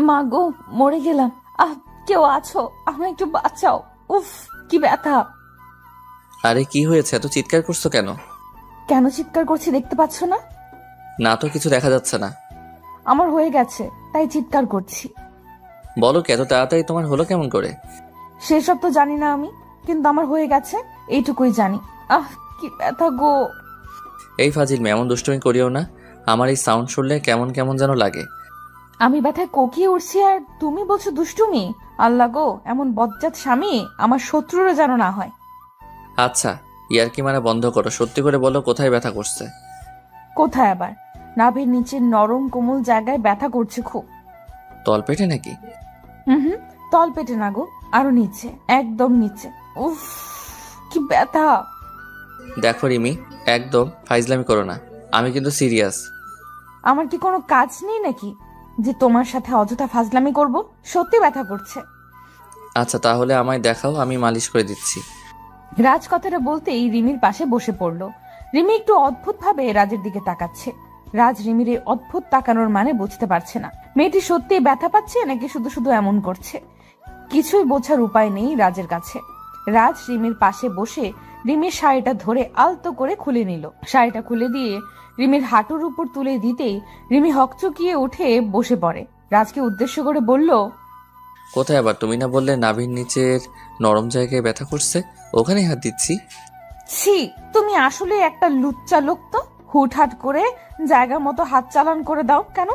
মা গো, মরে গেলাম। কেউ আছো? আমায় একটু বাঁচাও। উফ, কি ব্যথা। আরে কি হয়েছে, এত চিৎকার করছো কেন? কেন চিৎকার করছি দেখতে পাচ্ছ না? না তো, কিছু দেখা যাচ্ছে না। আমার হয়ে গেছে, তাই চিৎকার করছি। বলো কি, এত তাড়াতাড়ি তোমার হলো কেমন করে? সেসব তো জানি না আমি, কিন্তু আমার হয়ে গেছে এইটুকুই জানি। কি ব্যথা গো। এই ফাজিল মেয়ে, এমন দুষ্টুমি করিও না। আমার এই সাউন্ড শুনলে কেমন কেমন যেন লাগে। আমি ব্যথায় কোকিয়ে উঠছি আর তুমি বলছো দুষ্টুমি? আল্লাহ গো, এমন বজ্জাত স্বামী আমার শত্রুরও যেন না হয়। আচ্ছা, ইয়ার্কি মারা বন্ধ করো, সত্যি করে বলো কোথায় ব্যথা করছে? কোথায় আবার? নাভির নিচের নরম কোমল জায়গায় ব্যথা করছে খুব। তলপেটে নাকি? হুম, তল পেটে না গো, আরো নিচে, একদম নিচে। উফ, কি ব্যথা। দেখো রিমি, একদম ফাইজলামি করো না, আমি কিন্তু সিরিয়াস। আমার কি কোনো কাজ নেই নাকি যে তোমার সাথে অযথা ফাজলামি করব? সত্যি ব্যথা করছে। আচ্ছা তাহলে আমায় দেখাও, আমি মালিশ করে দিচ্ছি। রাজ কথাটা বলতেই রিমির পাশে বসে পড়লো। রিমি একটু অদ্ভুত ভাবে রাজের দিকে তাকাচ্ছে। রাজ রিমির এই অদ্ভুত তাকানোর মানে বুঝতে পারছে না। মেয়েটি সত্যি ব্যথা পাচ্ছে নাকি শুধু শুধু এমন করছে। কিছুই বোঝার উপায় নেই রাজের কাছে। রাজ রিমির পাশে বসে রিমির শাড়িটা ধরে আলতো করে খুলে নিল। শাড়িটা খুলে দিয়ে রিমির হাঁটুর উপর তুলে দিতেই রিমি হকচকিয়ে উঠে বসে পড়ে। রাজকে উদ্দেশ্য করে বলল, কোথায় আবার? তুমি না বললে নাভির নিচের নরম জায়গায় ব্যথা করছে? ওখানেই হাত দিচ্ছি। ছি, তুমি আসলে একটা লুচ্চা লোক তো। হুটহাট করে জায়গা মতো হাত চালান করে দাও কেন?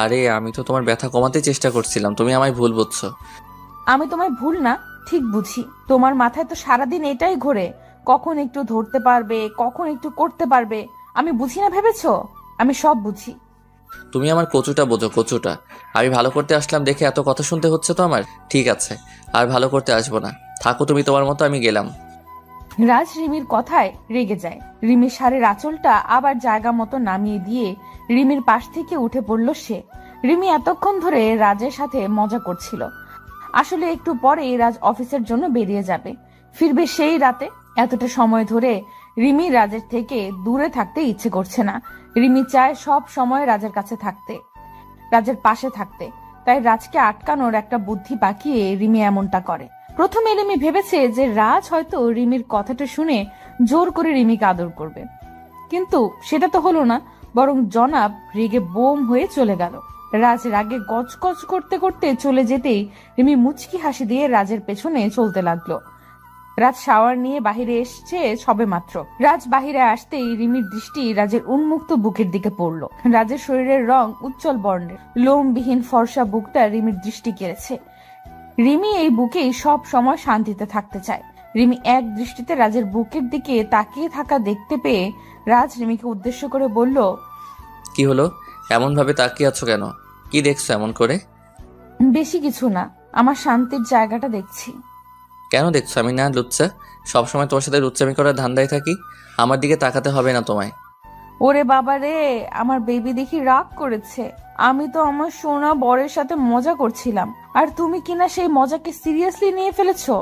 আরে আমি তো তোমার ব্যথা কমাতে চেষ্টা করছিলাম, তুমি আমায় ভুল বুঝছো। আমি তোমায় ভুল না ঠিক বুঝি। তোমার মাথায় তো সারাদিন এটাই ঘোরে, কখন একটু ধরতে পারবে, কখন একটু করতে পারবে। আমি বুঝি না ভেবেছো? আমি সব বুঝি। তুমি আমার কচুটা বোঝো, কচুটা। আমি ভালো করতে আসলাম দেখে এত কথা শুনতে হচ্ছে তো আমার। ঠিক আছে, আর ভালো করতে আসবো না, থাকো তুমি তোমার মতো, আমি গেলাম। রাজ রিমির কথায় রেগে যায়। রিমির শাড়ির আঁচলটা আবার জায়গা মতো নামিয়ে দিয়ে রিমির পাশ থেকে উঠে পড়ল সে। রিমি এতক্ষণ ধরে রাজের সাথে মজা করছিল। আসলে একটু পরেই রাজ অফিসের জন্য বেরিয়ে যাবে, ফিরবে সেই রাতে। এতটা সময় ধরে রিমি রাজের থেকে দূরে থাকতে ইচ্ছে করছে না। রিমি চায় সব সময় রাজের কাছে থাকতে, রাজের পাশে থাকতে। তাই রাজকে আটকানোর একটা বুদ্ধি পাকিয়ে রিমি এমনটা করে। প্রথমে রিমি ভেবেছে যে রাজ হয়তো রিমির কথাটা শুনে জোর করে রিমিকে আদর করবে, কিন্তু সেটা তো হলো না। বরং জনাব রেগে বোম হয়ে চলে গেল। রাজ রাগে গজগজ করতে করতে চলে যেতেই রিমি মুচকি হাসি দিয়ে রাজের পেছনে চলতে লাগলো। রাজ শাওয়ার নিয়ে বাহিরে এসছে সবে মাত্র। রাজ বাহিরে আসতেই রিমির দৃষ্টি রাজের উন্মুক্ত বুকের দিকে পড়ল। রাজের শরীরের রং উজ্জ্বল বর্ণের, লোমবিহীন ফর্সা বুকটা রিমির দৃষ্টি কেড়েছে। রিমি এই বুকেই সব সময় শান্তিতে থাকতে চায়। রিমি এক দৃষ্টিতে রাজের বুকের দিকে তাকিয়ে থাকা দেখতে পেয়ে রাজ রিমিকে উদ্দেশ্য করে বলল, কি হলো, এমন ভাবে তাকিয়ে আছো কেন? কি দেখছো এমন করে? বেশি কিছু না, আমার শান্তির জায়গাটা দেখছি। কেন দেখছো? আমি না লুচ্চা? সবসময় তোমার সাথে লুচ্চামি করার ধান্দায় থাকি। আমার দিকে তাকাতে হবে না তোমায়। ওরে বাবা রে, আমার বেবি দেখি রাগ করেছে। আমি তো আমার সোনা বরের সাথে মজা করছিলাম, আর তুমি কিনা সেই মজাকে সিরিয়াসলি নিয়ে ফেলেছো।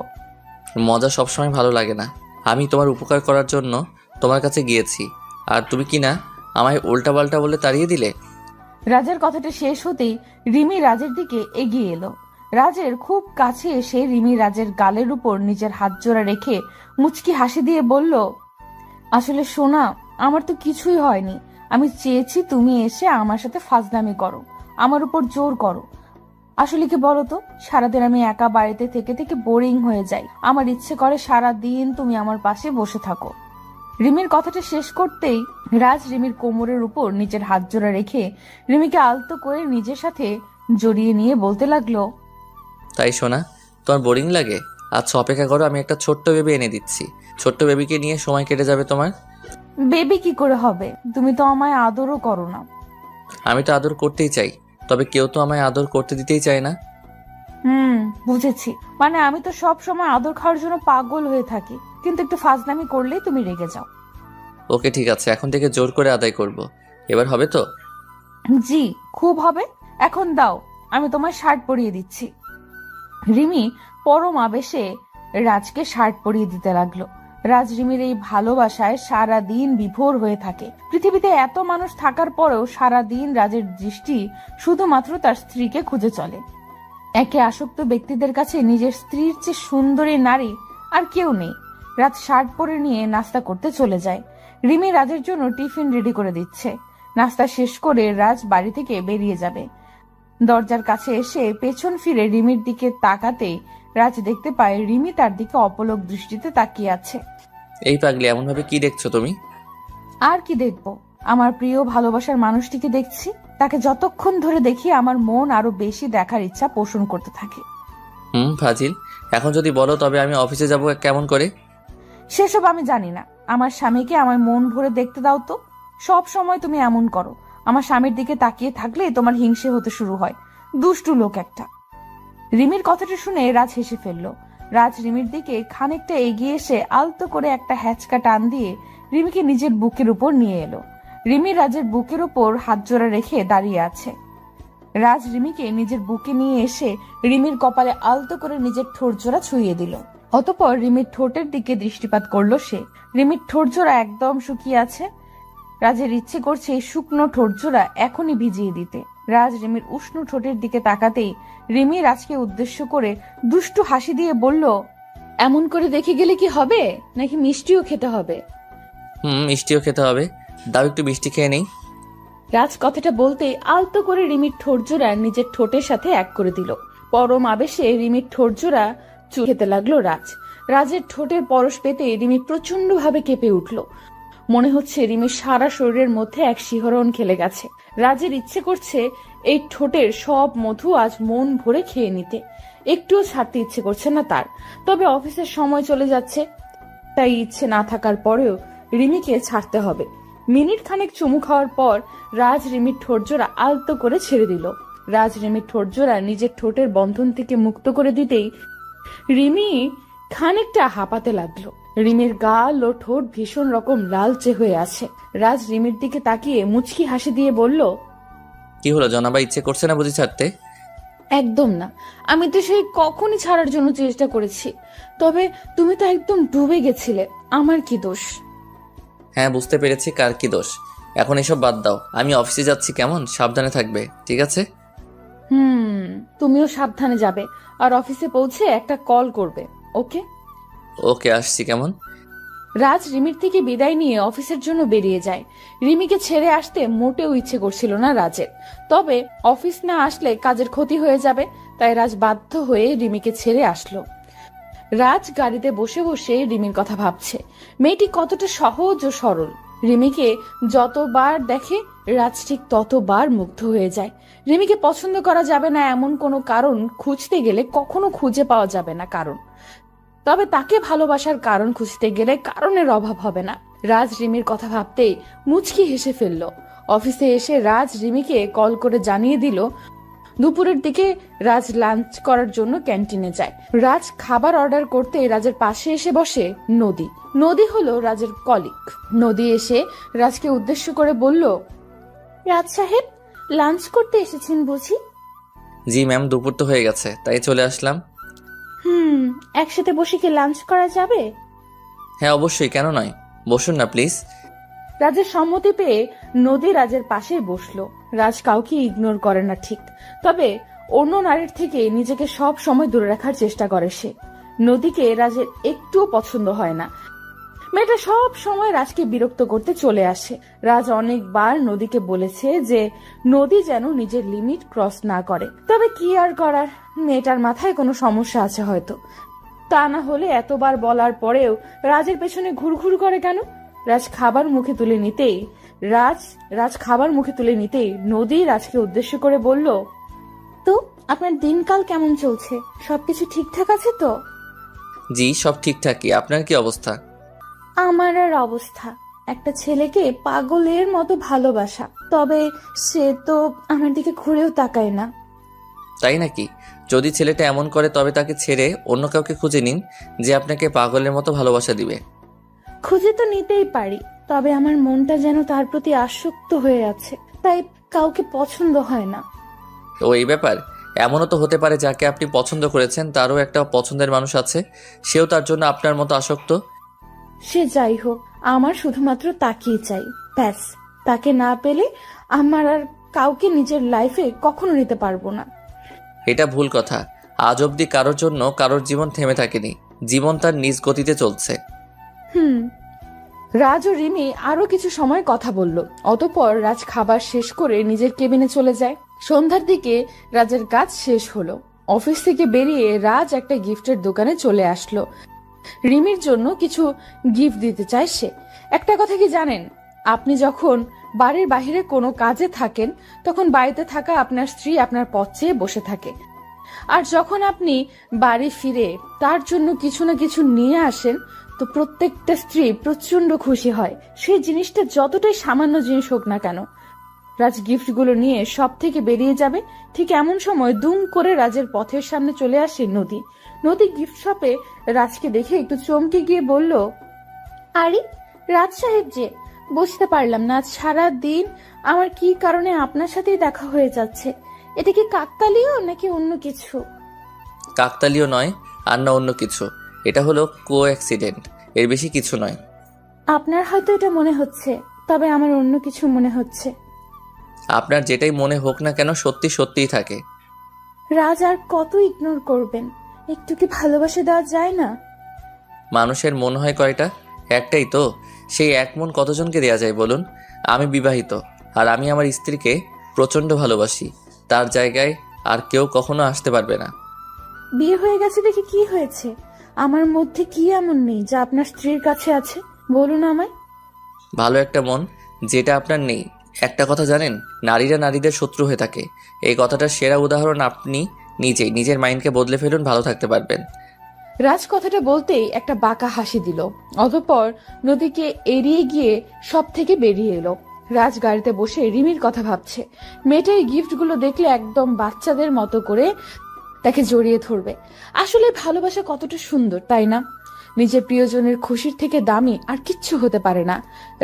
মজা সবসময় ভালো লাগে না। আমি তোমার উপকার করার জন্য তোমার কাছে গিয়েছি, আর তুমি কি না আমায় উল্টাপাল্টা বলে তাড়িয়ে দিলে। রাজের কথাটা শেষ হতেই রিমি রাজের দিকে এগিয়ে এলো। রাজের খুব কাছে এসে রিমি রাজের গালের উপর নিজের হাত জোড়া রেখে মুচকি হাসি দিয়ে বলল, আসলে সোনা, আমার তো কিছুই হয়নি। আমি চেয়েছি তুমি এসে আমার সাথে ফাজলামি করো, আমার উপর জোর করো। আসলে কি বলতো, সারাদিন আমি একা বাড়িতে থেকে থেকে বোরিং হয়ে যাই। আমার ইচ্ছে করে সারা দিন তুমি আমার পাশে বসে থাকো। রিমির কথাটা শেষ করতেই রাজ রিমির কোমরের উপর নিজের হাত জোড়া রেখে রিমিকে আলতো করে নিজের সাথে জড়িয়ে নিয়ে বলতে লাগলো, তাই শোনা, তোমার বোরিং লাগে? আচ্ছা অপেক্ষা করো, আমি একটা ছোট্ট বেবি এনে দিচ্ছি। ছোট্ট বেবিকে নিয়ে সময় কেটে যাবে তোমার। বেবি কি করে হবে? তুমি তো আমায় আদরও করো না। আমি তো আদর করতেই চাই, তবে কেউ তো আমায় আদর করতে দিতেই চায় না। বুঝেছি। মানে আমি তো সব সময় আদর খাওয়ার জন্য পাগল হয়ে থাকি, কিন্তু একটু ফাজলামি করলেই তুমি রেগে যাও। ওকে ঠিক আছে, এখন থেকে জোর করে আদায় করব। এবার হবে তো? জি, খুব হবে। এখন দাও, আমি তোমার শার্ট পরিয়ে দিচ্ছি। রিমি পরম আবেশে রাজকে শার্ট পরিয়ে দিতে লাগলো। রাজ রিমির এই ভালোবাসায় সারা দিন বিভোর হয়ে থাকে। পৃথিবীতে এত মানুষ থাকার পরেও সারা দিন রাজের দৃষ্টি শুধুমাত্র তার স্ত্রীকে খুঁজে চলে। একে আসক্ত ব্যক্তিদের কাছে নিজের স্ত্রীর চেয়ে সুন্দরী নারী আর কেউ নেই। রাত শার্ট পরে নিয়ে নাস্তা করতে চলে যায়। রিমি রাজের জন্য টিফিন রেডি করে দিচ্ছে। নাস্তা শেষ করে রাজ বাড়ি থেকে বেরিয়ে যাবে। দরজার কাছে এসে পেছন ফিরে রিমির দিকে তাকাতেই রাজ দেখতে পায় রিমি তার দিকে অপলক দৃষ্টিতে তাকিয়ে আছে। এই পাগলি, এমন ভাবে কি দেখছো তুমি? আর কি দেখবো, আমার প্রিয় ভালোবাসার মানুষটিকে দেখছি। তাকে যতক্ষণ ধরে দেখি আমার মন আরো বেশি দেখার ইচ্ছা পোষণ করতে থাকে। ফাজিল, এখন যদি বলো তবে আমি অফিসে যাব কেমন করে? সেসব আমি জানি না। আমার স্বামীকে আমার মন ভরে দেখতে দাও তো। সব সময় তুমি এমন করো। আমার স্বামীর দিকে তাকিয়ে থাকলে তোমার হিংসে হতে শুরু হয়। দুষ্টু লোক একটা। রিমির কথাটা শুনে রাজ হেসে ফেলল। রাজ রিমির দিকে খানিকটা এগিয়ে এসে আলতো করে একটা হ্যাচকা টান দিয়ে রিমিকে নিজের বুকের উপর নিয়ে এলো। রিমি রাজের বুকের উপর হাত জোড়া রেখে দাঁড়িয়ে আছে। রাজ রিমিকে নিজের বুকে নিয়ে এসে রিমির কপালে আলতো করে নিজের ঠোঁট জোড়া ছুঁয়ে দিল। অতঃপর রিমির ঠোঁটের দিকে দৃষ্টিপাত করলো সে। রিমির ঠোঁট জোড়া একদম শুকিয়ে আছে। রাজের ইচ্ছে করছে এই শুকনো ঠোঁট জোড়া এখনই ভিজিয়ে দিতে। রাজ রিমির উষ্ণ ঠোঁটের দিকে তাকাতেই রিমি রাজকে উদ্দেশ্য করে দুষ্টু হাসি দিয়ে বলল, এমন করে দেখে গেলে কি হবে, নাকি মিষ্টিও খেতে হবে? মিষ্টিও খেতে হবে। দাও একটু মিষ্টি খেয়ে নেই। রাজ কথাটা বলতেই আলতো করে রিমির ঠোঁট জোড়া নিজের ঠোঁটের সাথে এক করে দিল। পরম আবেশে রিমির ঠোঁট জোড়া চুল খেতে লাগলো রাজ। রাজের ঠোঁটের পরশ পেতে রিমি প্রচন্ড ভাবে কেঁপে উঠল। মনে হচ্ছে রিমির সারা শরীরের মধ্যে এক শিহরণ খেলে গেছে। রাজের ইচ্ছে করছে এই ঠোঁটের সব মধু আজ মন ভরে খেয়ে নিতে। একটুও ছাড়তে ইচ্ছে করছে না তার। তবে অফিসের সময় চলে যাচ্ছে, তাই ইচ্ছে না থাকার পরেও রিমিকে ছাড়তে হবে। মিনিট খানেক চুমু খাওয়ার পর রাজ রিমির ঠোঁট জোড়া আলতো করে ছেড়ে দিল। রাজ রিমির ঠোঁট জোড়া নিজের ঠোঁটের বন্ধন থেকে মুক্ত করে দিতেই রিমি খানিকটা হাঁপাতে লাগলো। রিমির গাল ও ঠোঁট ভীষণ রকম লালচে হয়ে আছে। রাজ রিমির দিকে তাকিয়ে মুচকি হাসি দিয়ে বলল, কি হলো জনাবা, ইচ্ছে করছে না বুঝি ছাড়তে? একদম না। আমি তো সেই কখনই ছাড়ার জন্য চেষ্টা করেছি। তবে তুমি তো একদম ডুবে গেছিলে। আমার কি দোষ? হ্যাঁ, বুঝতে পেরেছি কার কি দোষ। এখন এসব বাদ দাও, আমি অফিসে যাচ্ছি, কেমন? সাবধানে থাকবে, ঠিক আছে? তুমিও সাবধানে যাবে। আর অফিসে পৌঁছে একটা কল করবে, ওকে? ওকে, আসছি, কেমন? রাজ রিমির থেকে বিদায় নিয়ে অফিসের জন্য বেরিয়ে যায়। রিমিকে ছেড়ে আসতে মোটেও ইচ্ছে করছিল না রাজের। তবে অফিস না আসলে কাজের ক্ষতি হয়ে যাবে, তাই রাজ বাধ্য হয়ে রিমিকে ছেড়ে আসলো। রাজ গাড়িতে বসে বসে রিমির কথা ভাবছে। মেয়েটি কতটা সহজ ও সরল। রিমিকে যতবার দেখে রাজ ঠিক ততবার মুগ্ধ হয়ে যায়। রিমিকে পছন্দ করা যাবে না এমন কোনো কারণ খুঁজতে গেলে কখনো খুঁজে পাওয়া যাবে না কারণ। তবে তাকে ভালোবাসার কারণ খুঁজতে গেলে কারণের অভাব হবে না। রাজ রিমির কথা ভাবতেই মুচকি হেসে ফেলল। অফিসে এসে রাজ রিমিকে কল করে জানিয়ে দিল দুপুরের দিকে রাজ লাঞ্চ করার জন্য ক্যান্টিনে যায়। রাজ খাবার অর্ডার করতে রাজের পাশে এসে বসে নদী। নদী হলো রাজের কলিগ। নদী এসে রাজকে উদ্দেশ্য করে বলল, রাজ সাহেব, লাঞ্চ করতে এসেছেন বুঝি? জি ম্যাম, দুপুর তো হয়ে গেছে, তাই চলে আসলাম। একসাথে বসে কি লাঞ্চ করা যাবে? হ্যাঁ অবশ্যই, কেন নয়, বসুন না প্লিজ। রাজের সম্মতি পেয়ে নদী রাজের পাশে বসলো। রাজ কাউকে ইগনোর করে না ঠিক, তবে অন্য নারীর থেকে নিজেকে সব সময় দূরে রাখার চেষ্টা করে সে। নদীকে রাজের একটুও পছন্দ হয় না। মেয়েটা সব সময় রাজকে বিরক্ত করতে চলে আসে। রাজ অনেকবার নদীকে বলেছে যে নদী যেন নিজের লিমিট ক্রস না করে। তবে কি আর করার, মেয়েটার মাথায় কোনো সমস্যা আছে হয়তো। তা না হলে এতবার বলার পরেও রাজের পেছনে ঘুরঘুর করে কেন? রাজ খাবার মুখে তুলে নিতেই নদী রাজকে উদ্দেশ্য করে বলল, তো আপনার দিনকাল কেমন চলছে? সবকিছু ঠিকঠাক আছে তো? জি, সব ঠিকঠাকই। আপনার কি অবস্থা? আমার আর অবস্থা, একটা ছেলেকে পাগলের মতো ভালোবাসা, তবে সে তো আমার দিকে ঘুরেও তাকায় না। তাই নাকি? যদি ছেলেটা এমন করে তবে তাকে ছেড়ে অন্য কাউকে খুঁজে নিন যে আপনাকে পাগলের মতো ভালোবাসা দিবে। খুঁজে তো নিতেই পারি, তবে আমার মনটা যেন তার প্রতি আসক্ত হয়ে আছে, তাই কাউকে পছন্দ হয় না। ও এই ব্যাপার। এমনও তো হতে পারে যাকে আপনি পছন্দ করেছেন তারও একটা পছন্দের মানুষ আছে, সেও তার জন্য আপনার মতো আসক্ত। সে যাই হোক, আমার শুধুমাত্র তাকেই চাই, ব্যাস। তাকে না পেলে আমার আর কাউকে নিজের লাইফে কখনো নিতে পারবো না। এটা ভুল কথা। আজ অবধি কারোর জন্য কারোর জীবন থেমে থাকেনি। জীবন তার নিজ গতিতে চলছে। হুম। রাজ ও রিমি আরো কিছু সময় কথা বলল। অতঃপর রাজ খাবার শেষ করে নিজের কেবিনে চলে যায়। সন্ধ্যার দিকে রাজের কাজ শেষ হলো। অফিস থেকে বেরিয়ে রাজ একটা গিফটের দোকানে চলে আসলো। রিমির জন্য কিছু গিফট দিতে চায় সে। একটা কথা কি জানেন, আপনি যখন বাড়ির বাইরে কোনো কাজে থাকেন তখন বাড়িতে থাকা আপনার স্ত্রী আপনার পথ চেয়ে বসে থাকে, আর যখন আপনি বাড়ি ফিরে তার জন্য কিছু না কিছু নিয়ে আসেন তো প্রত্যেকটা স্ত্রী প্রচন্ড খুশি হয়, সেই জিনিসটা যতটাই সামান্য জিনিস হোক না কেন। রাজ গিফটগুলো নিয়ে সব থেকে বেরিয়ে যাবে, ঠিক এমন সময় দুম করে রাজের পথের সামনে চলে আসে নদী। নদী গিফট শপে রাজকে দেখে একটু চমকে গিয়ে বলল, আরে রাজ সাহেব যে, বুঝতে পারলাম না আজ সারা দিন আমার কি কারণে আপনার সাথেই দেখা হয়ে যাচ্ছে। এটা কি কাকতালীয় নাকি অন্য কিছু? কাকতালীয় নয়, আর না অন্য কিছু। এটা হলো কো অ্যাক্সিডেন্ট, এর বেশি কিছু নয়। আপনার হয়তো এটা মনে হচ্ছে, তবে আমার অন্য কিছু মনে হচ্ছে। আপনার যেটাই মনে হোক না কেন সত্যি সত্যিই থাকে। রাজ আর কত ইগনোর করবেন? একটু কি ভালোবাসা দেওয়া যায় না? মানুষের মন হয় কয়টা? একটাই তো। সেই এক মন কতজনকে দেয়া যায় বলুন? আমি বিবাহিত, আর আমি আমার স্ত্রীকে প্রচণ্ড ভালোবাসি। তার জায়গায় আর কেউ কখনো আসতে পারবে না। বিয়ে হয়ে গেছে দেখে কি হয়েছে? আমার মধ্যে কি এমন নেই যা আপনার স্ত্রীর কাছে আছে? বলুন আমায়। ভালো একটা মন, যেটা আপনার নেই। একটা কথা জানেন, নারীরা নারীদের শত্রু হয়ে থাকে। এই কথাটার সেরা উদাহরণ আপনি নিজেই। নিজের মাইন্ডকে বদলে ফেলুন, ভালো থাকতে পারবেন। রাজ কথাটা বলতেই একটা বাঁকা হাসি দিল। অতঃপর নদীকে এড়িয়ে গিয়ে সব থেকে বেরিয়ে এলো। রাজ গাড়িতে বসে রিমির কথা ভাবছে। মেয়েটার গিফটগুলো দেখলে একদম বাচ্চাদের মতো করে তাকে জড়িয়ে ধরবে। আসলে ভালোবাসা কতটা সুন্দর, তাই না? নিজের প্রিয়জনের খুশির থেকে দামি আর কিচ্ছু হতে পারে না।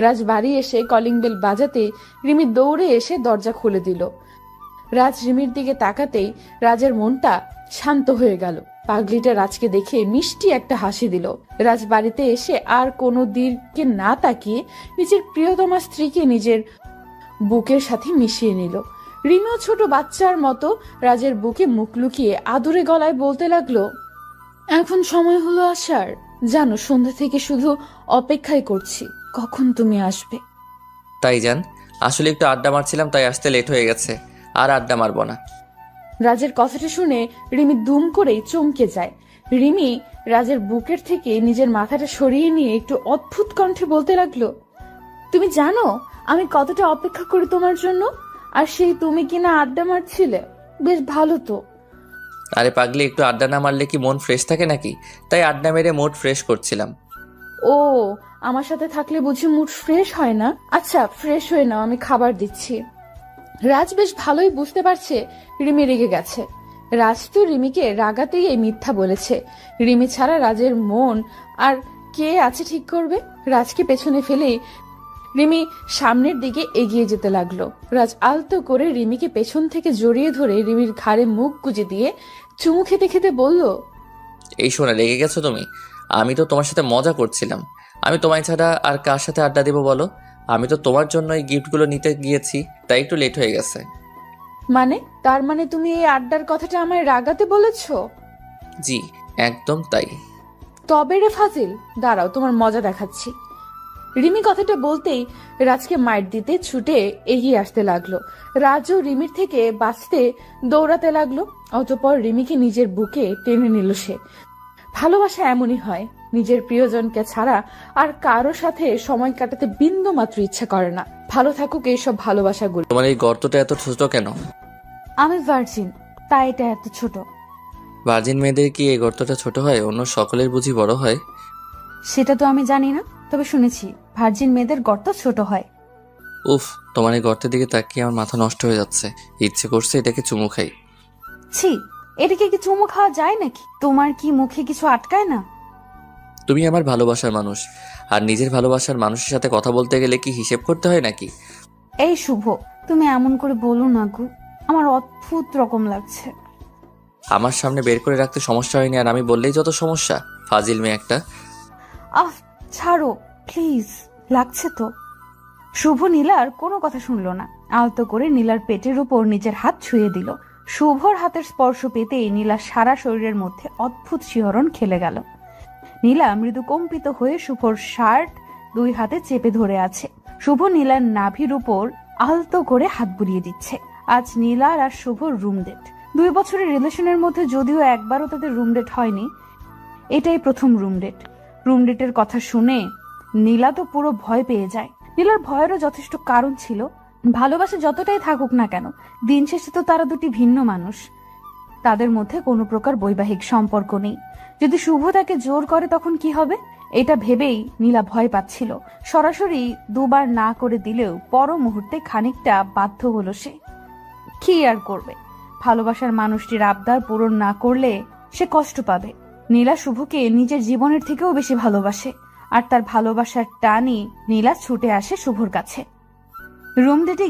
রাজ বাড়ি এসে কলিং বেল বাজাতে রিমি দৌড়ে এসে দরজা খুলে দিল। রাজ রিমির দিকে তাকাতেই রাজের মনটা শান্ত হয়ে গেল। পাগলিটা রাজকে দেখে মিষ্টি একটা হাসি দিল। রাজ বাড়িতে এসে আর কোনো দিকে না তাকিয়ে নিজের প্রিয়তমা স্ত্রীকে নিজের বুকের সাথে মিশিয়ে নিল। রিমিও ছোট বাচ্চার মতো রাজের বুকে মুখ লুকিয়ে আদুরে গলায় বলতে লাগলো, এখন সময় হলো আসার। জানো, সন্ধ্যা থেকে শুধু অপেক্ষাই করছি কখন তুমি আসবে। তাই যান, আসলে একটু আড্ডা মারছিলাম, তাই আসতে লেট হয়ে গেছে। আর আড্ডা মারবো না। রাজের কথাটা শুনে রিমি দুম করেই চমকে যায়। রিমি রাজের বুকের থেকে নিজের মাথাটা সরিয়ে নিয়ে একটু অদ্ভুত কণ্ঠে বলতে লাগলো, তুমি জানো আমি কতটা অপেক্ষা করি তোমার জন্য, আর সেই তুমি কিনা আড্ডা মারছিলে। বেশ ভালো তো। আরে পাগলি, একটু আড্ডা না মারলে কি মন ফ্রেশ থাকে নাকি? তাই আড্ডা মেরে মুড ফ্রেশ করছিলাম। ও, আমার সাথে থাকলে বুঝি মুড ফ্রেশ হয় না? আচ্ছা, ফ্রেশ হয়ে নাও, আমি খাবার দিচ্ছি। রাজ বেশ ভালোই বুঝতে পারছে রিমি রেগে গেছে। রাজ তো রিমিকে রাগাতেই এই মিথ্যা বলেছে। রিমি ছাড়া রাজের মন আর কে আছে ঠিক করবে? রাজকে পেছনে ফেলেই রিমি সামনের দিকে এগিয়ে যেতে লাগলো। রাজ আলতো করে রিমিকে পেছন থেকে জড়িয়ে ধরে রিমির ঘাড়ে মুখ গুজে দিয়ে চুমু খেতে খেতে বলল, এই শোনা, রেগে গেছো তুমি? আমি তো তোমার সাথে মজা করছিলাম। আমি তোমায় ছাড়া আর কার সাথে আড্ডা দেবো বলো? আমি তো তোমার জন্য এই গিফটগুলো নিতে গিয়েছি, তাই একটু লেট হয়ে গেছে। মানে? তার মানে তুমি এই আড্ডার কথাটা আমায় রাগাতে বলেছো? জি, একদম তাই। তবে রে ফাজিল, দাঁড়াও তোমার মজা দেখাচ্ছি। রিমি কথাটা বলতেই রাজকে মাইর দিতে ছুটে এগিয়ে আসতে লাগলো। রাজও রিমির থেকে বাঁচতে দৌড়াতে লাগলো। অতঃপর রিমিকে নিজের বুকে টেনে নিল সে। ভালোবাসা এমনই হয়, নিজের প্রিয়জনকে ছাড়া আর কারো সাথে সময় কাটাতে বিন্দু মাত্র ইচ্ছা করে না। ভালো থাকুক এইসব ভালোবাসাগুলো। তোমার এই গর্তটা এত ছোট কেন? আমি ভার্জিন, তাই এটা এত ছোট। ভার্জিন মেয়েদের কি এই গর্তটা ছোট হয়? অন্য সকলের বুঝি বড় হয়? সেটা তো আমি জানি না, তবে শুনেছি ভার্জিন মেয়েদের গর্ত ছোট হয়। উফ, তোমার এই গর্তের দিকে তাকিয়ে আমার মাথা নষ্ট হয়ে যাচ্ছে। ইচ্ছে করছে এটাকে চুমু খাই। ছি, এটাকে কি চুমু খাওয়া যায় নাকি? তোমার কি মুখে কিছু আটকায় না? তুমি আমার ভালোবাসার মানুষ, আর নিজের ভালোবাসার মানুষের সাথে কথা বলতে গেলে কি হিসেব করতে হয় নাকি? এই শুভ, তুমি এমন করে বলো না গো, আমার অদ্ভুত রকম লাগছে। আমার সামনে বের করে রাখতে সমস্যা হয়নি, আর আমি বললেই যত সমস্যা। ফাজিল মেয়ে একটা। আহ, ছাড়ো প্লিজ, লাগছে তো। শুভ নীলার কোনো কথা শুনলো না। আলতো করে নীলার পেটের উপর নিজের হাত ছুঁয়ে দিল। শুভর হাতের স্পর্শ পেতেই নীলার সারা শরীরের মধ্যে অদ্ভুত শিহরণ খেলে গেল। নীলা মৃদু কম্পিত হয়ে শুভর শার্ট দুই হাতে চেপে ধরে আছে। শুভ নীলার নাভির উপর আলতো করে হাত বুলিয়ে দিচ্ছে। আজ নীলার আর শুভর রুম ডেট। 2 বছরের রিলেশনের মধ্যে যদিও একবারও তাদের রুম ডেট হয়নি, এটাই প্রথম রুম ডেট। রুম ডেটের কথা শুনে নীলা তো পুরো ভয় পেয়ে যায়। নীলার ভয়েরও যথেষ্ট কারণ ছিল। ভালোবাসা যতটাই থাকুক না কেন, দিন শেষে তো তারা দুটি ভিন্ন মানুষ। তাদের মধ্যে কোনো প্রকার বৈবাহিক সম্পর্ক নেই। যদি শুভ তাকে জোর করে তখন কি হবে, এটা ভেবেই নীলা ভয় পাচ্ছিল। সরাসরি দুবার না করে দিলেও পর মুহূর্তে খানিকটা বাধ্য হলো সে। কি আর করবে, ভালোবাসার মানুষটির আবদার পূরণ না করলে সে কষ্ট পাবে। নীলা শুভকে নিজের জীবনের থেকেও বেশি ভালোবাসে, আর তার ভালোবাসার টানই নীলা ছুটে আসে শুভর কাছে। রুম ডেটে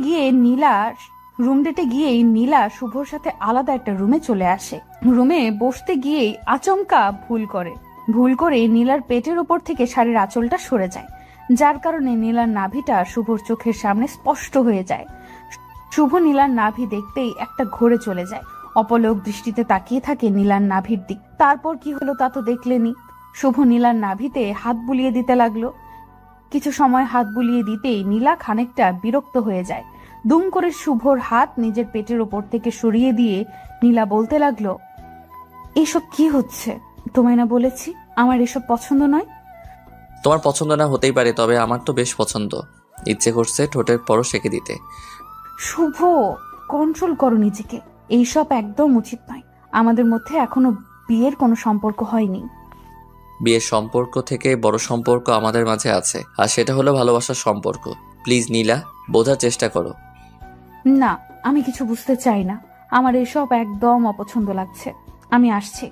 গিয়েই নীলা শুভর সাথে আলাদা একটা রুমে চলে আসে। রুমে বসতে গিয়েই আচমকা ভুল করে নীলার পেটের উপর থেকে শাড়ির আঁচলটা সরে যায়, যার কারণে নীলার নাভিটা শুভর চোখের সামনে স্পষ্ট হয়ে যায়। শুভ নীলার নাভি দেখতেই একটা ঘোরে চলে যায়। অপলক দৃষ্টিতে তাকিয়ে থাকে নীলার নাভির দিক। তারপর কি হলো তা তো দেখলেনি। শুভ নীলার নাভিতে হাত বুলিয়ে দিতে লাগলো। কিছু সময় হাত বুলিয়ে দিতেই নীলা খানিকটা বিরক্ত হয়ে যায়। দুম করে শুভর হাত নিজের পেটের ওপর থেকে সরিয়ে দিয়ে নীলা বলতে লাগলো, এসব কি হচ্ছে? তোমায় না বলেছি আমার এসব পছন্দ নয়? তোমার পছন্দ না হতেই পারে, তবে আমার তো বেশ পছন্দ। ইচ্ছে করছে ঠোঁটের পরও সেঁকে দিতে। শুভ, কন্ট্রোল করো নিজেকে। এইসব একদম উচিত নয়। আমাদের মধ্যে এখনো বিয়ের কোনো সম্পর্ক হয়নি। বিয়ের সম্পর্ক থেকে বড় সম্পর্ক আমাদের মাঝে আছে, আর সেটা হলো ভালোবাসার সম্পর্ক। প্লিজ নীলা, বোঝার চেষ্টা করো। না, আমি কিছু বুঝতে চাই না। আমার এসব একদম অপছন্দ লাগছে। আমি আসছি।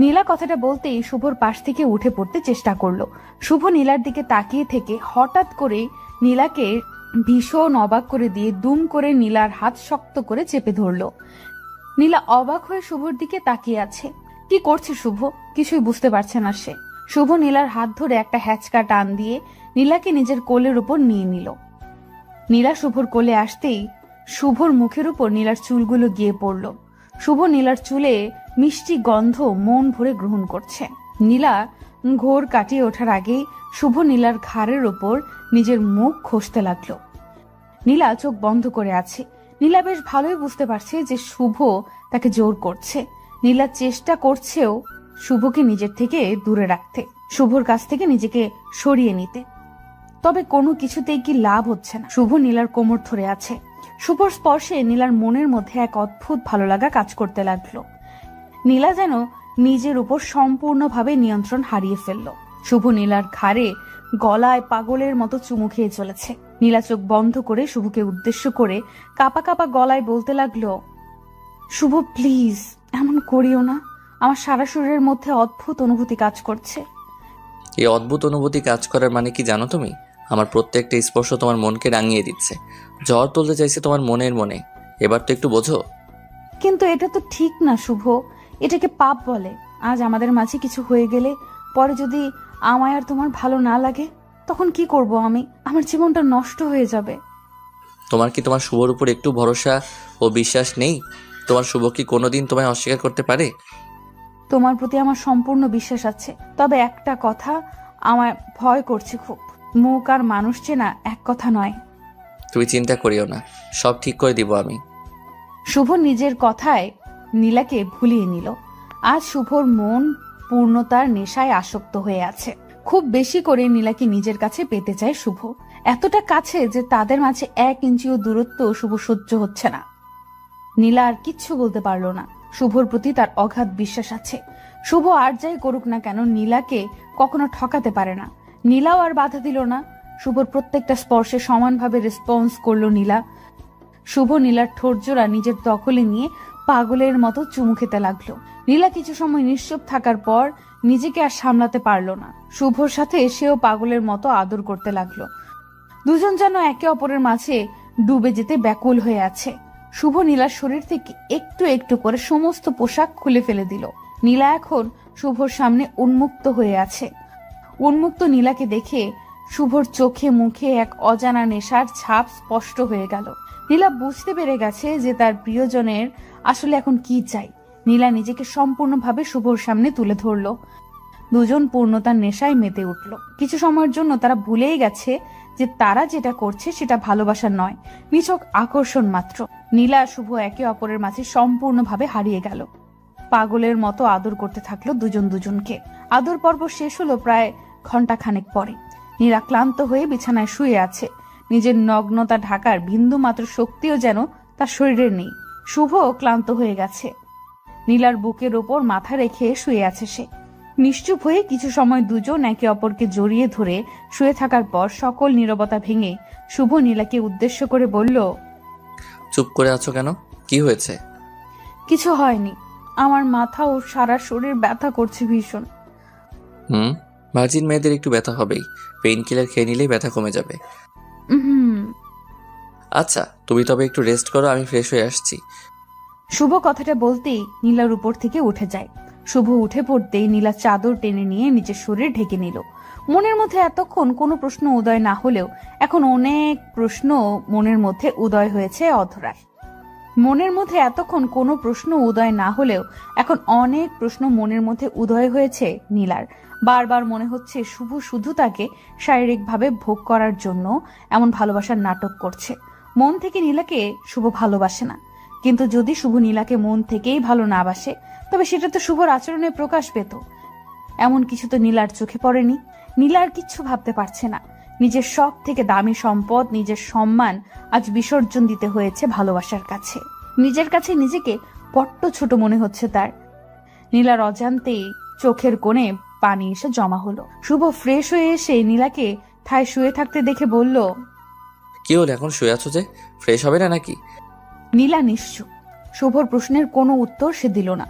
নীলা কথাটা বলতেই শুভর পাশ থেকে উঠে পড়তে চেষ্টা করলো। শুভ নীলার দিকে তাকিয়ে থেকে হঠাৎ করে নীলাকে ভীষণ অবাক করে দিয়ে দুম করে নীলার হাত শক্ত করে চেপে ধরলো। নীলা অবাক হয়ে শুভর দিকে তাকিয়ে আছে। কি করছে শুভ, কিছুই বুঝতে পারছে না সে। শুভ নীলার হাত ধরে একটা হ্যাচকা টান দিয়ে নীলাকে নিজের কোলের উপর নিয়ে নিল। নীলা শুভর কোলে আসতেই শুভর মুখের উপর নীলার চুলগুলো গিয়ে পড়ল। শুভ নীলার চুলে মিষ্টি গন্ধ মন ভরে গ্রহণ করছে। নীলা ঘোর কাটিয়ে ওঠার আগেই শুভ নীলার ঘাড়ের ওপর নিজের মুখ ঘষতে লাগলো। নীলা চোখ বন্ধ করে আছে। নীলা বেশ ভালোই বুঝতে পারছে যে শুভ তাকে জোর করছে। নীলা চেষ্টা করছেও শুভকে নিজের থেকে দূরে রাখতে, শুভর কাছ থেকে নিজেকে সরিয়ে নিতে। তবে কোনো কিছুতেই কি লাভ হচ্ছে না। শুভ নীলার কোমর ধরে আছে। শুভর স্পর্শে নীলার মনের মধ্যে এক অদ্ভুত ভালো লাগা কাজ করতে লাগলো। নীলা যেন নিজের উপর সম্পূর্ণভাবে নিয়ন্ত্রণ হারিয়ে ফেলল। শুভ নীলার ঘাড়ে গলায় পাগলের মতো চুমু খেয়ে চলেছে। নীলা চোখ বন্ধ করে শুভকে উদ্দেশ্য করে কাপা কাপা গলায় বলতে লাগলো, শুভ প্লিজ, এমন করিও না। আমার সারা শরীরের মধ্যে অদ্ভুত অনুভূতি কাজ করছে। এই অদ্ভুত অনুভূতি কাজ করার মানে কি জানো তুমি? আমার প্রত্যেকটা স্পর্শ তোমার মনকে রাঙিয়ে দিচ্ছে। ঝড় তুলতে চাইছে তোমার মনে। এবার তো একটু বোঝো। কিন্তু এটা তো ঠিক না শুভ, এটাকে পাপ বলে। আজ আমাদের মাঝে কিছু হয়ে গেলে পরে যদি আমায় আর তোমার ভালো না লাগে, তখন কি করব আমি? আমার জীবনটা নষ্ট হয়ে যাবে। তোমার কি তোমার শুভর উপর একটু ভরসা ও বিশ্বাস নেই? তোমার শুভ কি কোনোদিন তোমায় অস্বীকার করতে পারে? তোমার প্রতি আমার সম্পূর্ণ বিশ্বাস আছে, তবে একটা কথা আমার ভয় করছে খুব। মুখ আর মানুষ চেনা এক কথা নয়। তুমি চিন্তা করিও না, সব ঠিক করে দিব আমি। শুভ নিজের কথায় নীলাকে ভুলিয়ে নিল। আজ শুভর মন পূর্ণতার নেশায় আসক্ত হয়ে আছে। খুব বেশি করে নীলাকে নিজের কাছে পেতে চায় শুভ, এতটা কাছে যে তাদের মাঝে 1 ইঞ্চিও দূরত্ব শুভ সহ্য হচ্ছে না। নীলা আর কিচ্ছু বলতে পারলো না। শুভর প্রতি তার অগাধ বিশ্বাস আছে। শুভ আর যাই করুক না কেন নীলাকে কখনো ঠকাতে পারে না। নীলাও আর বাধা দিল না। শুভর প্রত্যেকটা স্পর্শে সমানভাবে রেসপন্স করলো নীলা। শুভ নীলার ঠোঁটজোড়া নিজের দখলে নিয়ে পাগলের মতো চুমু খেতে লাগলো। নীলা কিছু সময় নিশ্চুপ থাকার পর নিজেকে আর সামলাতে পারলো না। শুভর সাথে সেও পাগলের মতো আদর করতে লাগলো। দুজন যেন একে অপরের মাঝে ডুবে যেতে ব্যাকুল হয়ে আছে। শুভ নীলার শরীর থেকে একটু একটু করে সমস্ত পোশাক খুলে ফেলে দিল। নীলা এখন শুভর সামনে উন্মুক্ত হয়ে আছে। উন্মুক্ত নীলাকে দেখে শুভর চোখে মুখে এক অজানা নেশার ছাপ স্পষ্ট হয়ে গেল। নীলা বুঝতে পেরে গেছে যে তার প্রিয়জনের আসলে এখন কি চাই। নীলা নিজেকে সম্পূর্ণভাবে শুভর সামনে তুলে ধরল। দুজন পূর্ণতার নেশায় মেতে উঠল। কিছু সময়ের জন্য তারা ভুলেই গেছে যে তারা যেটা করছে সেটা ভালোবাসা নয়, নিছক আকর্ষণ মাত্র। নীলা আর শুভ একে অপরের মাঝে সম্পূর্ণভাবে হারিয়ে গেল। পাগলের মতো আদর করতে থাকলো দুজন দুজনকে। আদর পর্ব শেষ হলো প্রায় ঘন্টাখানেক পরে। নীলা ক্লান্ত হয়ে বিছানায় শুয়ে আছে। নিজের নগ্নতা ঢাকার বিন্দু মাত্র শক্তিও যেন তার শরীরে নেই। শুভ ক্লান্ত হয়ে গেছে। নীলার বুকের ওপর মাথা রেখে শুয়ে আছে সে। নিশ্চুপ হয়ে কিছু সময় দুজন একে অপরকে জড়িয়ে ধরে শুয়ে থাকার পর সকল নীরবতা ভেঙে শুভ নীলাকে উদ্দেশ্য করে বলল, চুপ করে আছো কেন? কি হয়েছে? কিছু হয়নি। আমার মাথা ও সারা শরীর ব্যথা করছে ভীষণ। ভার্জিন মেয়েদের একটু ব্যথা হবেই, পেইন কিলার খেয়ে নিলেই ব্যথা কমে যাবে। আচ্ছা, তুমি তবে একটু রেস্ট করো, আমি ফ্রেশ হয়ে আসছি। শুভ কথাটা বলতেই নীলার উপর থেকে উঠে যায়। শুভ উঠে পড়তেই নীলা চাদর টেনে নিয়ে নিজের শরীর ঢেকে নিল। মনের মধ্যে এতক্ষণ কোনো প্রশ্ন উদয় না হলেও এখন অনেক প্রশ্ন মনের মধ্যে উদয় হয়েছে অধরার। মনের মধ্যে এতক্ষণ কোনো প্রশ্ন উদয় না হলেও এখন অনেক প্রশ্ন মনের মধ্যে উদয় হয়েছে নীলার। বারবার মনে হচ্ছে শুভ শুধু তাকে শারীরিকভাবে ভোগ করার জন্য এমন ভালোবাসার নাটক করছে। মন থেকে নীলাকে শুভ ভালোবাসে না, কিন্তু যদি শুভ নীলাকে মন থেকেই ভালো না বাসে তবে সেটা তো শুভর আচরণে প্রকাশ পেত। এমন কিছু তো নীলার চোখে পড়েনি। নীলার কিচ্ছু ভাবতে পারছে না। নিজের সব থেকে দামি সম্পদ, নিজের সম্মান আজ বিসর্জন দিতে হয়েছে ভালোবাসার কাছে। নিজের কাছে নিজেকে বড্ড ছোট মনে হচ্ছে তার। নীলার অজান্তেই চোখের কোণে পানি এসে জমা হলো। শুভ ফ্রেশ হয়ে এসে নীলাকে ঠায় শুয়ে থাকতে দেখে বলল, কি হলো, এখন শুয়ে আছো যে? ফ্রেশ হবে না নাকি? নীলা নিশ্চুপ। শুভর প্রশ্নের কোনো উত্তর সে দিল না।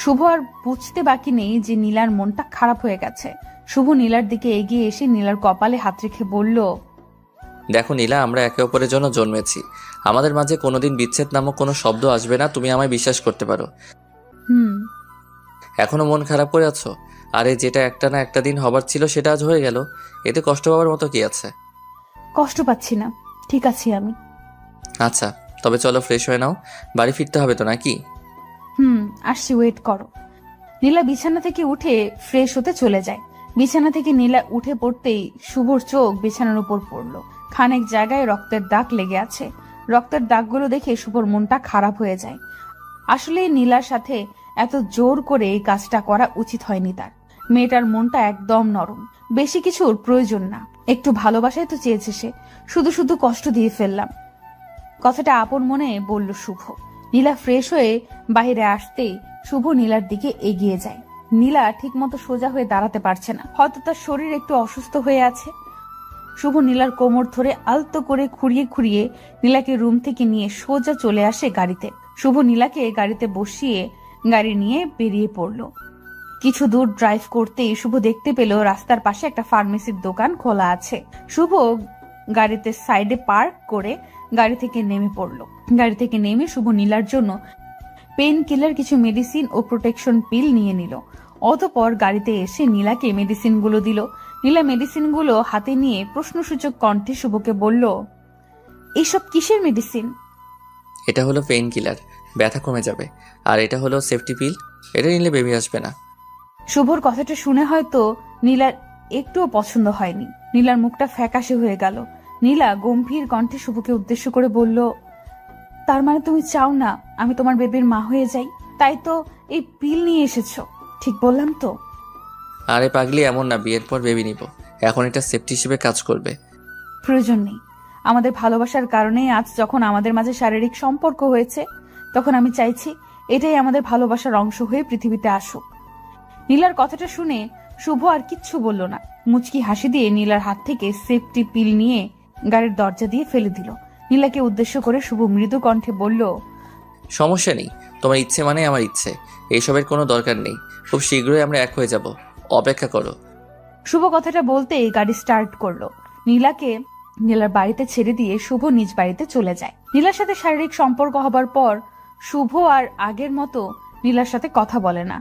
শুভ আর বুঝতে বাকি নেই যে নীলার মনটা খারাপ হয়ে গেছে। শুভ নীলার দিকে এগিয়ে এসে নীলার কপালে হাত রেখে বলল, দেখো নীলা, আমরা একে অপরের জন্য জন্মেছি। আমাদের মাঝে কোনোদিন বিচ্ছেদ নামক কোনো শব্দ আসবে না, তুমি আমায় বিশ্বাস করতে পারো। এখনো মন খারাপ করে আছো? আরে যেটা একটা না একটা দিন হবার ছিল সেটা আজ হয়ে গেল, এতে কষ্ট পাওয়ার মতো কি আছে? কষ্ট পাচ্ছি না, ঠিক আছি আমি। আচ্ছা, তবে চলো ফ্রেশ হয়ে নাও, বাড়ি ফিরতে হবে তো নাকি? আসছি, ওয়েট করো। নীলা বিছানা থেকে উঠে ফ্রেশ হতে চলে যায়। বিছানা থেকে নীলা উঠে পড়তেই শুভর চোখ বিছানার উপর পড়লো। খানেক জায়গায় রক্তের দাগ লেগে আছে। রক্তের দাগগুলো দেখে শুভর মনটা খারাপ হয়ে যায়। আসলে নীলার সাথে এত জোর করে এই কাজটা করা উচিত হয়নি তার। মেয়েটার মনটা একদম নরম, বেশি কিছুর প্রয়োজন না। একটু ভালোবাসাই তো চেয়েছে সে, শুধু শুধু কষ্ট দিয়ে ফেললাম। কথাটা আপন মনে বলল শুভ। নীলা ফ্রেশ হয়ে বাইরে আসতেই শুভ নীলার দিকে এগিয়ে যায়। নীলা ঠিকমতো সোজা হয়ে দাঁড়াতে পারছে না, হয়তো তার শরীর একটু অসুস্থ হয়ে আছে। শুভ নীলার কোমর ধরে আলতো করে খুঁড়িয়ে খুঁড়িয়ে নীলাকে রুম থেকে নিয়ে সোজা চলে আসে গাড়িতে। শুভ নীলাকে গাড়িতে বসিয়ে গাড়ি নিয়ে বেরিয়ে পড়ল। কিছু দূর ড্রাইভ করতেই শুভ দেখতে পেল রাস্তার পাশে একটা ফার্মেসির দোকান খোলা আছে। শুভ গাড়িতে সাইডে পার্ক করে গাড়ি থেকে নেমে পড়ল। গাড়ি থেকে নেমে শুভ নীলার জন্য পেন কিলার, কিছু মেডিসিন ও প্রোটেকশন পিল নিয়ে নিল। অতঃপর গাড়িতে এসে নীলাকে মেডিসিনগুলো দিল। নীলা মেডিসিনগুলো হাতে নিয়ে প্রশ্নসূচক কণ্ঠে শুভকে বলল, এইসব কিসের মেডিসিন? এটা হলো পেইন কিলার, ব্যথা কমে যাবে। আর এটা হলো সেফটি পিল, এটা নিলে বেবি আসবে না। শুভর কথাটা শুনে হয়তো নীলার একটুও পছন্দ হয়নি। নীলার মুখটা ফ্যাকাশে হয়ে গেল। নীলা গম্ভীর কণ্ঠে শুভকে উদ্দেশ্য করে বলল, তার মানে তুমি চাও না আমি তোমার বেবির মা হয়ে যাই? তাই তো এই পিল নিয়ে এসেছো, ঠিক বললাম তো? আরে পাগলি, এমন না, বিয়ের পর বেবি নিব, এখন এটা সেফটি হিসেবে কাজ করবে। প্রয়োজন নেই। আমাদের ভালোবাসার কারণেই আজ যখন আমাদের মাঝে শারীরিক সম্পর্ক হয়েছে, তখন আমি চাইছি এটাই আমাদের ভালোবাসার অংশ হয়ে পৃথিবীতে আসুক। নীলার কথাটা শুনে শুভ আর কিচ্ছু বলল না। মুচকি হাসি দিয়ে নীলার হাত থেকে সেফটি পিল নিয়ে গাড়ির দরজা দিয়ে ফেলে দিল। নীলাকে উদ্দেশ্য করে শুভ মৃদু কণ্ঠে বলল, সমস্যা নেই, তোমার ইচ্ছে মানে আমার ইচ্ছে, এইসবের কোনো দরকার নেই। খুব শীঘ্রই আমরা এক হয়ে যাব, অপেক্ষা করো। শুভ কথাটা বলতেই গাড়ি স্টার্ট করলো। নীলাকে নীলার বাড়িতে ছেড়ে দিয়ে শুভ নিজ বাড়িতে চলে যায়। নীলার সাথে শারীরিক সম্পর্ক হবার পর শুভ আর আগের মতো নীলার সাথে কথা বলে না।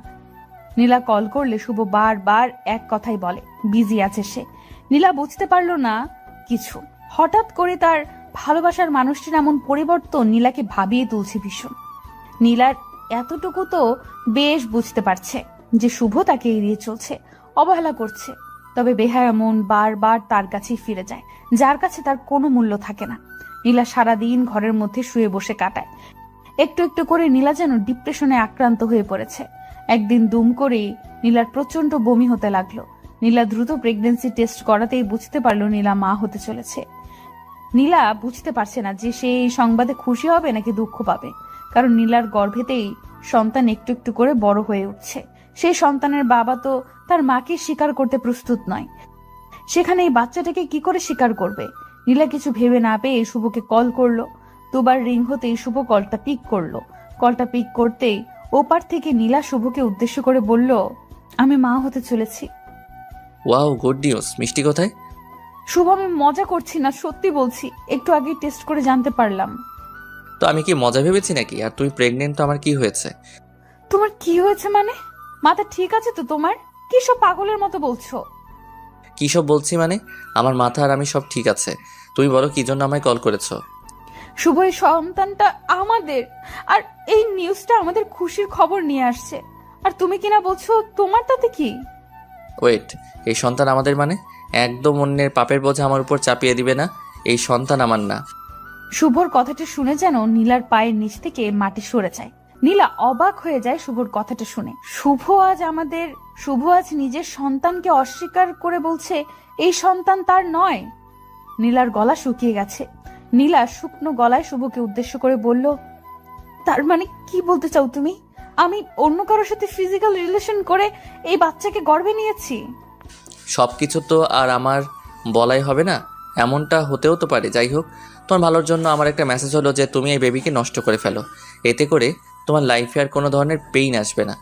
নীলা কল করলে শুভ বারবার এক কথাই বলে, বিজি আছে সে। নীলা বুঝতে পারল না কিছু। হঠাৎ করে তার ভালোবাসার মানুষটির এমন পরিবর্তন নীলাকে ভাবিয়ে তুলছে ভীষণ। নীলার এতটুকু তো বেশ বুঝতে পারছে যে শুভ তাকে এড়িয়ে চলছে, অবহেলা করছে। তবে বেহায়া মন বারবার তার কাছেই ফিরে যায়, যার কাছে তার কোনো মূল্য থাকে না। নীলা সারাদিন ঘরের মধ্যে শুয়ে বসে কাটায়। একটু একটু করে নীলা যেন ডিপ্রেশনে আক্রান্ত হয়ে পড়েছে। একদিন দুম করেই নীলার প্রচন্ড বমি হতে লাগলো। নীলা দ্রুত প্রেগন্যান্সি টেস্ট করাতেই বুঝতে পারলো নীলা মা হতে চলেছে। নীলা বুঝতে পারছে না যে সে এই সংবাদে খুশি হবে নাকি দুঃখ পাবে, কারণ নীলার গর্ভেতেই সন্তান একটু একটু করে বড় হয়ে উঠছে। সেই সন্তানের বাবা তো তার মাকে স্বীকার করতে প্রস্তুত নয়, সেখানে এই বাচ্চাটাকে কি করে স্বীকার করবে? নীলা কিছু ভেবে না পেয়ে শুভকে কল করলো। দুবার রিং হতেই শুভ কলটা পিক করলো। কলটা পিক করতেই ওপার থেকে নীলা শুভকে উদ্দেশ্য করে বলল, আমি মা হতে চলেছি। Wow, good news. মিষ্টি কোথায়? শুভ, আমি মজা করছি না, সত্যি বলছি। একটু আগে টেস্ট করে জানতে পারলাম। তো আমি কি মজা ভেবেছি নাকি? আর তুই প্রেগনেন্ট, তো আমার কি হয়েছে? তোমার কি হয়েছে মানে? মাথা ঠিক আছে তো তোমার? কি সব পাগলের মতো বলছো? কি সব বলছি মানে? আমার মাথা আর আমি সব ঠিক আছে। তুমি বলো কি জন্য আমায় কল করেছো? শুভ, এই সন্তানটা আমাদের, আর এই নিউজটা আমাদের খুশির খবর নিয়ে আসছে, আর তুমি কিনা বলছো তোমার তাতে কি? ওয়েট, এই সন্তান আমাদের মানে? একদম অন্যের পাপের বোঝা আমার উপর চাপিয়ে দিবে না। এই সন্তান আমার না। শুভর কথাটা শুনে যেন নীলার পায়ের নিচ থেকে মাটি সরে যায়। নীলা অবাক হয়ে যায় শুভর কথাটা শুনে। শুভ আজ নিজের সন্তানকে অস্বীকার করে বলছে এই সন্তান তার নয়। নীলার গলা শুকিয়ে গেছে। নীলা শুকনো গলায় শুভকে উদ্দেশ্য করে বলল, তার মানে কি বলতে চাও তুমি? আমি অন্য কারোর সাথে ফিজিক্যাল রিলেশন করে এই বাচ্চাকে গর্ভে নিয়েছি? সবকিছু তো আর আমার বলাই হবে না, এমনটা হতেও তো পারে। যাই হোক, তোমার ভালোর জন্য আমার একটা মেসেজ হলো যে তুমি এই বেবিকে নষ্ট করে ফেলো। এতে করে তোমার লাইফে আর কোনো ধরনের পেইন আসবে না।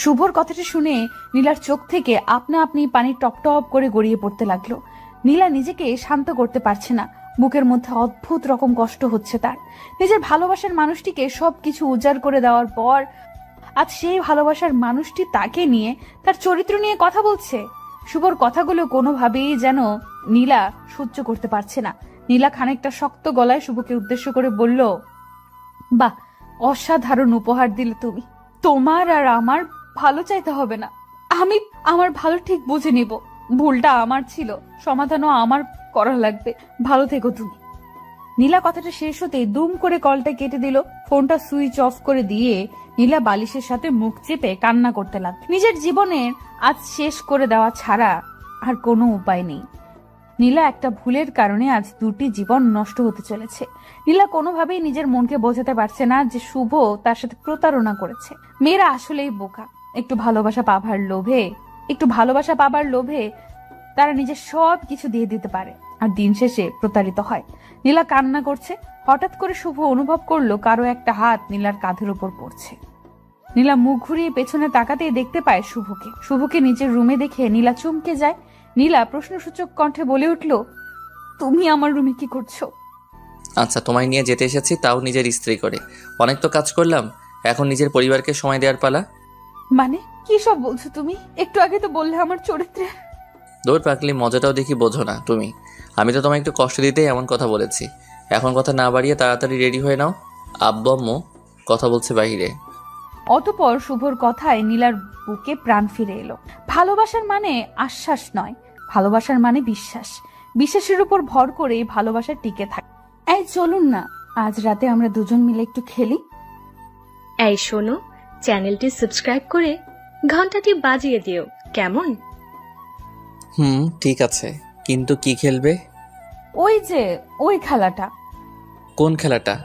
শুভর কথাটা শুনে নীলার চোখ থেকে আপনা আপনি পানি টপ টপ করে গড়িয়ে পড়তে লাগলো। নীলা নিজেকে শান্ত করতে পারছে না। বুকের মধ্যে অদ্ভুত রকম কষ্ট হচ্ছে তার। নিজের ভালোবাসার মানুষটিকে সবকিছু উজাড় করে দেওয়ার পর আজ সেই ভালোবাসার মানুষটি তাকে নিয়ে, তার চরিত্র নিয়ে কথা বলছে। শুভর কথাগুলো কোনোভাবেই যেন নীলা সহ্য করতে পারছে না। নীলা খানিকটা শক্ত গলায় শুভকে উদ্দেশ্য করে বলল, বাহ, অসাধারণ উপহার দিলে তুমি। তোমার আর আমার ভালো চাইতে হবে না। আমি আমার ভালো ঠিক বুঝে নিব। ভুলটা আমার ছিল, সমাধানও আমার করা লাগবে। ভালো থেকো তুমি। নীলা কথাটা শেষ হতেই দুম করে কলটা কেটে দিল। ফোনটা সুইচ অফ করে দিয়ে নীলা বালিশের সাথে মুখ চেপে কান্না করতে লাগল। নিজের জীবনের আজ শেষ করে দেওয়া ছাড়া আর কোনো উপায় নেই। নীলা একটা ভুলের কারণে আজ দুটি জীবন নষ্ট হতে চলেছে। নীলা কোনোভাবেই নিজের মনকে বোঝাতে পারছে না যে শুভ তার সাথে প্রতারণা করেছে। মেয়েরা আসলেই বোকা। একটু ভালোবাসা পাবার লোভে তারা নিজের সব কিছু দিয়ে দিতে পারে, আর দিন শেষে প্রতারিত হয়। নীলা কান্না করছে। হঠাৎ করে শুভ অনুভব করলো কারো একটা হাত নীলার কাঁধের উপর পড়ছে। নীলা মুখ ঘুরিয়ে পেছনে তাকাতেই দেখতে পায় শুভকে নিজের রুমে দেখে নীলা চমকে যায়। নীলা প্রশ্নসূচক কণ্ঠে বলে উঠল, তুমি আমার রুমে কি করছো? আচ্ছা, তোমায় নিয়ে যেতে এসেছি, তাও নিজের স্ত্রী করে। অনেক তো কাজ করলাম, এখন নিজের পরিবারকে সময় দেওয়ার পালা। মানে কি সব বলছো তুমি? একটু আগে তো বললে আমার চরিত্রে। দৌড় পাকলি, মজাটাও দেখি বোঝো না তুমি। আমি তো তোমায় একটু কষ্ট দিতেই এমন কথা বলেছি। এখন কথা না বাড়িয়ে তাড়াতাড়ি রেডি হয়ে নাও। আব্বু আম্মু কথা বলছে বাহিরে। অতঃপর শুভর কথায় নীলার বুকে প্রাণ ফিরে এলো। ভালোবাসার মানে আশ্বাস নয়, ভালোবাসার মানে বিশ্বাস। বিশ্বাসের উপর ভর করে ভালোবাসা টিকে থাকে। এই চলুন না, আজ রাতে আমরা দুজন মিলে একটু খেলি। এই শোনো, চ্যানেলটি সাবস্ক্রাইব করে ঘন্টাটি বাজিয়ে দিও, কেমন? ঠিক আছে, কিন্তু কি খেলবে? ওই খেলাটা। কোন খেলাটা?